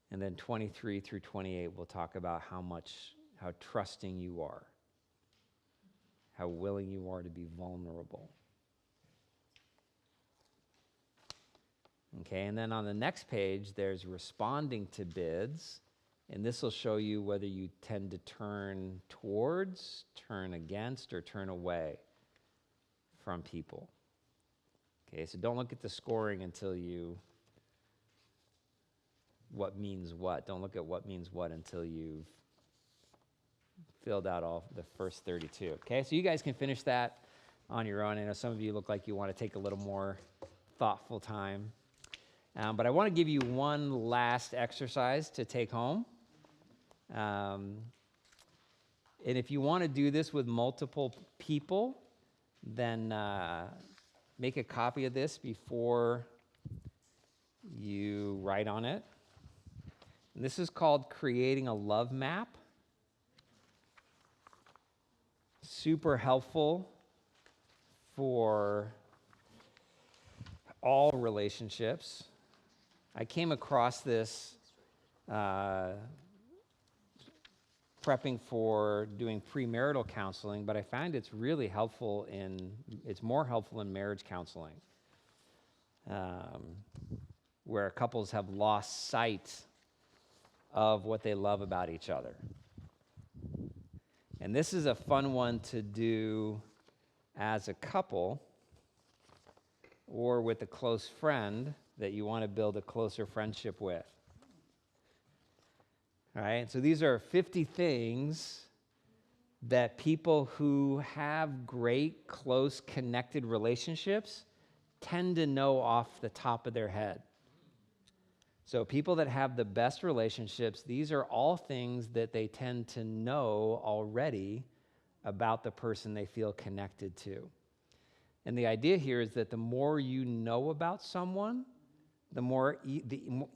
And then 23 through 28, we'll talk about how trusting you are, how willing you are to be vulnerable. Okay, and then on the next page, there's responding to bids. And this will show you whether you tend to turn towards, turn against, or turn away from people. Okay, so don't look at the scoring until what means what. Don't look at what means what until you've filled out all the first 32. Okay, so you guys can finish that on your own. I know some of you look like you want to take a little more thoughtful time. But I want to give you one last exercise to take home. And if you want to do this with multiple people, then make a copy of this before you write on it. And this is called creating a love map. Super helpful for all relationships. I came across this prepping for doing premarital counseling, but I find it's really helpful it's more helpful in marriage counseling, where couples have lost sight of what they love about each other. And this is a fun one to do as a couple or with a close friend that you want to build a closer friendship with. All right, so these are 50 things that people who have great, close, connected relationships tend to know off the top of their head. So people that have the best relationships, these are all things that they tend to know already about the person they feel connected to. And the idea here is that the more you know about someone, the more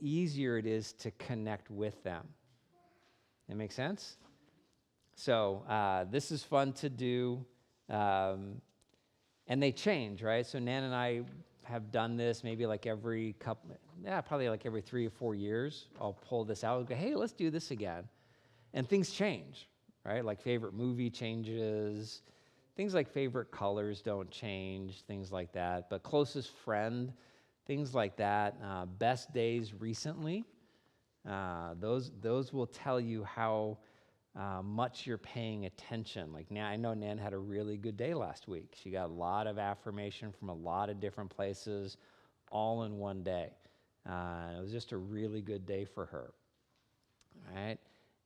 easier it is to connect with them. That make sense? So this is fun to do, and they change, right? So Nan and I have done this maybe like probably like every 3 or 4 years. I'll pull this out and go, hey, let's do this again. And things change, right? Like favorite movie changes. Things like favorite colors don't change, things like that. But closest friend, things like that. Best days recently. Those will tell you how much you're paying attention. Like now, I know Nan had a really good day last week. She got a lot of affirmation from a lot of different places, all in one day. It was just a really good day for her. All right,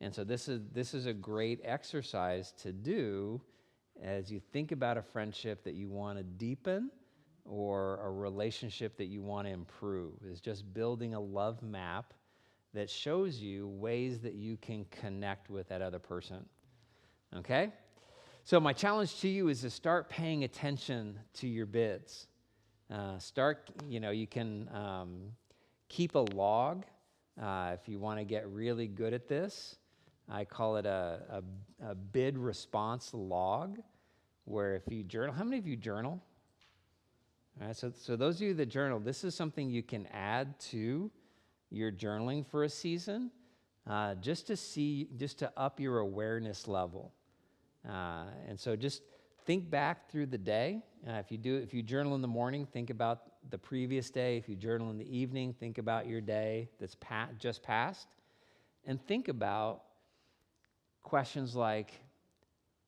and so this is a great exercise to do as you think about a friendship that you want to deepen or a relationship that you want to improve. Is just building a love map that shows you ways that you can connect with that other person. Okay? So my challenge to you is to start paying attention to your bids. You can keep a log if you want to get really good at this. I call it a bid response log, where if you journal, how many of you journal? All right, so those of you that journal, this is something you can add to your journaling for a season, just to up your awareness level. And so just think back through the day. If you journal in the morning, think about the previous day. If you journal in the evening, think about your day that's just passed. And think about questions like,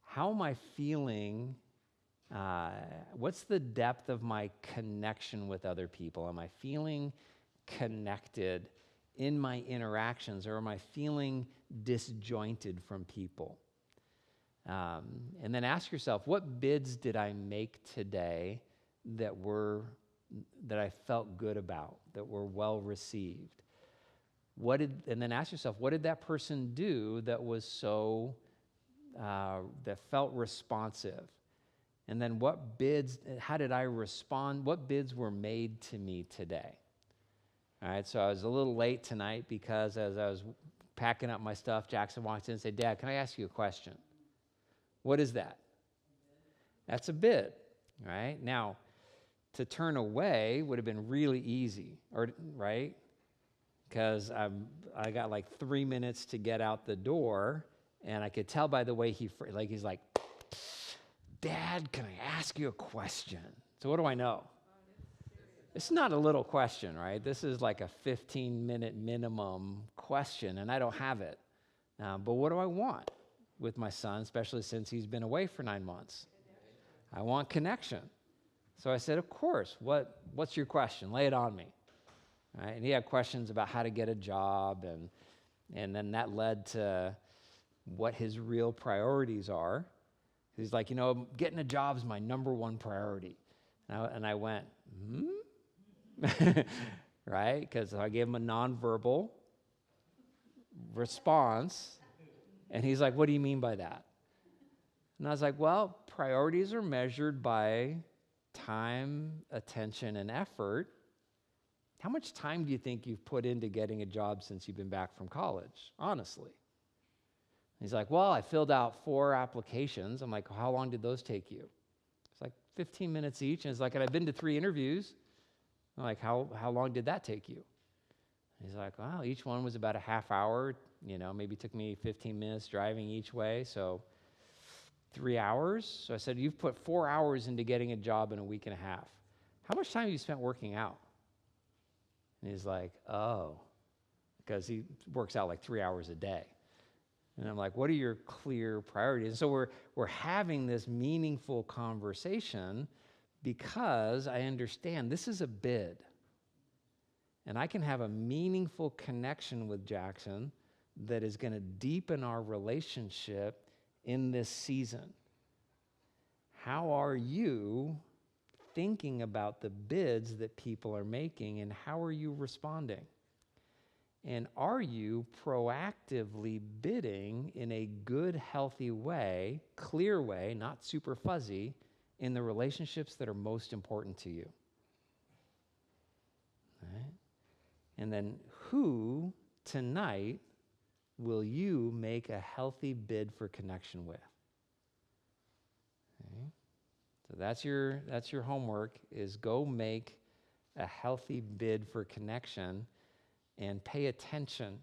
how am I feeling? What's the depth of my connection with other people? Am I feeling connected in my interactions, or am I feeling disjointed from people? And then ask yourself, what bids did I make today that I felt good about, that were well received? And then ask yourself, what did that person do that was so that felt responsive? And then how did I respond? What bids were made to me today? All right, so I was a little late tonight because as I was packing up my stuff, Jackson walked in and said, Dad, can I ask you a question? What is that? That's a bid, right? Now, to turn away would have been really easy, right? Because I got like 3 minutes to get out the door, and I could tell by the way he's like, Dad, can I ask you a question? So what do I know? It's not a little question, right? This is like a 15-minute minimum question, and I don't have it. But what do I want with my son, especially since he's been away for 9 months? I want connection. So I said, of course, what's your question? Lay it on me. Right? And he had questions about how to get a job, and then that led to what his real priorities are. He's like, getting a job is my number one priority. And I went, right? Because I gave him a nonverbal response. And he's like, what do you mean by that? And I was like, well, priorities are measured by time, attention, and effort. How much time do you think you've put into getting a job since you've been back from college, honestly? He's like, well, I filled out 4 applications. I'm like, how long did those take you? It's like 15 minutes each. And it's like, and I've been to 3 interviews. I'm like, how long did that take you? He's like, well, each one was about a half hour. Maybe took me 15 minutes driving each way. So 3 hours. So I said, you've put 4 hours into getting a job in a week and a half. How much time have you spent working out? And he's like, oh, because he works out like 3 hours a day. And I'm like, what are your clear priorities? And so we're having this meaningful conversation because I understand this is a bid. And I can have a meaningful connection with Jackson that is going to deepen our relationship in this season. How are you thinking about the bids that people are making, and how are you responding? And are you proactively bidding in a good, healthy way, clear way, not super fuzzy, in the relationships that are most important to you? All right? And then who tonight will you make a healthy bid for connection with? Okay? So that's your homework, is go make a healthy bid for connection and pay attention.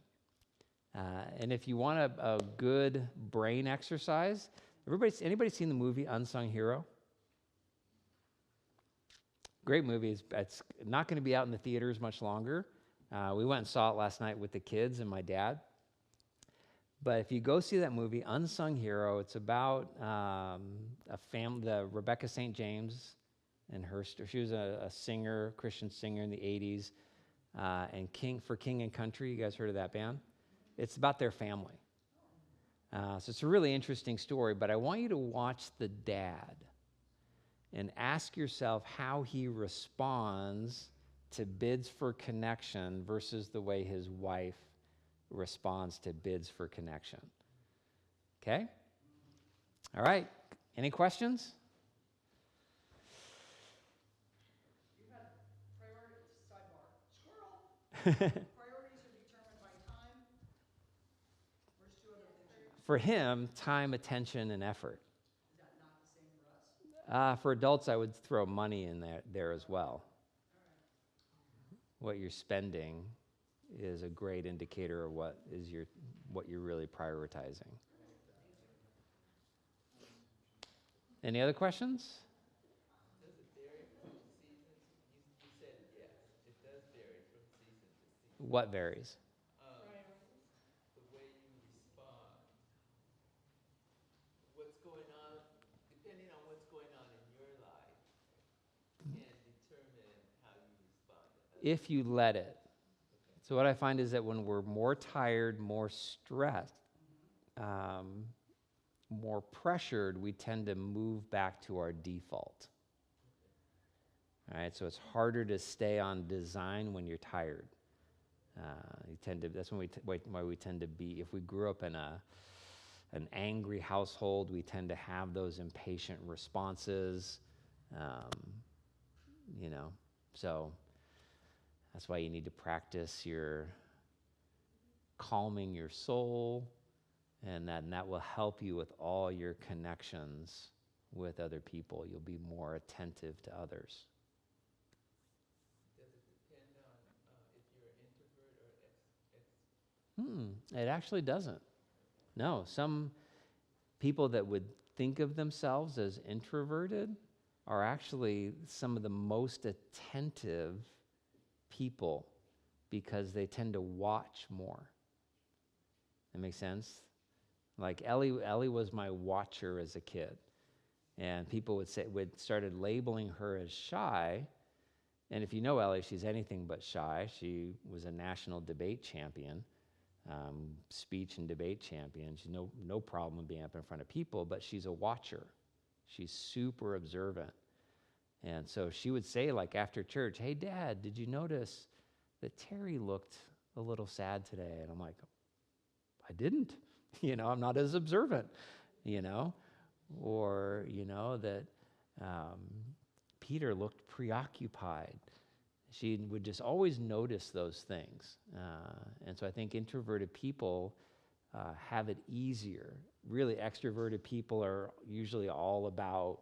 And if you want a good brain exercise, anybody seen the movie Unsung Hero? Great movie. It's not going to be out in the theaters much longer. We went and saw it last night with the kids and my dad. But if you go see that movie, Unsung Hero, it's about a family, Rebecca St. James, and she was a singer, Christian singer in the 80s, and King and Country. You guys heard of that band? It's about their family. So it's a really interesting story, but I want you to watch the dad and ask yourself how he responds to bids for connection versus the way his wife responds to bids for connection. Okay? All right. Any questions? You had priorities, sidebar, squirrel. Priorities are determined by time. Where's 2 other things you have? For him, time, attention, and effort. Is that not the same for us? For adults, I would throw money in there as well. What you're spending is a great indicator of what you're really prioritizing. Any other questions? Does it vary from season? You said yes. It does vary from season to season. What varies? The way you respond. What's going on, depending on what's going on in your life, can determine how you respond to others. If you let it. So what I find is that when we're more tired, more stressed, more pressured, we tend to move back to our default. All right, so it's harder to stay on design when you're tired. That's why we tend to be, if we grew up in an angry household, we tend to have those impatient responses, so that's why you need to practice your calming your soul, and that will help you with all your connections with other people. You'll be more attentive to others. Does it depend on if you're an introvert or extrovert? It actually doesn't. No, some people that would think of themselves as introverted are actually some of the most attentive people because they tend to watch more. That makes sense? Like Ellie was my watcher as a kid. And people started labeling her as shy. And if you know Ellie, she's anything but shy. She was a national debate champion, speech and debate champion. She's no problem being up in front of people, but she's a watcher. She's super observant. And so she would say, like after church, "Hey, Dad, did you notice that Terry looked a little sad today?" And I'm like, "I didn't." I'm not as observant, or, that Peter looked preoccupied. She would just always notice those things. And so I think introverted people have it easier. Really, extroverted people are usually all about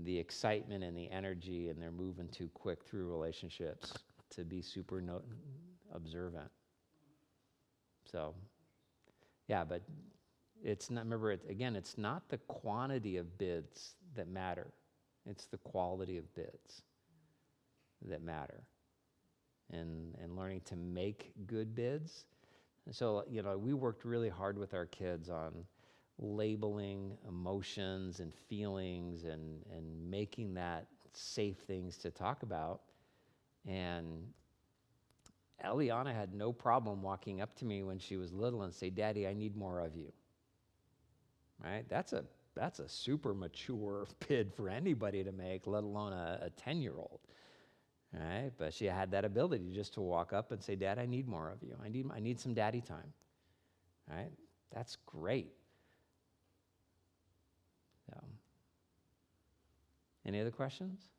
the excitement and the energy, and they're moving too quick through relationships to be super observant. So, yeah, but it's not, remember, it's not the quantity of bids that matter. It's the quality of bids that matter. And learning to make good bids. And so, we worked really hard with our kids on labeling emotions and feelings and making that safe things to talk about. And Eliana had no problem walking up to me when she was little and say, "Daddy, I need more of you." Right? That's a super mature bid for anybody to make, let alone a 10-year-old. Right? But she had that ability just to walk up and say, "Dad, I need more of you. I need some daddy time." Right? That's great. So, any other questions?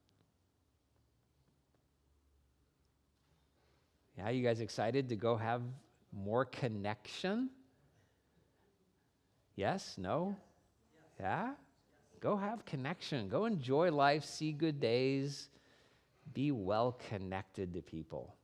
Yeah, you guys excited to go have more connection? Yes? No? Yeah? Go have connection. Go enjoy life, see good days, be well connected to people.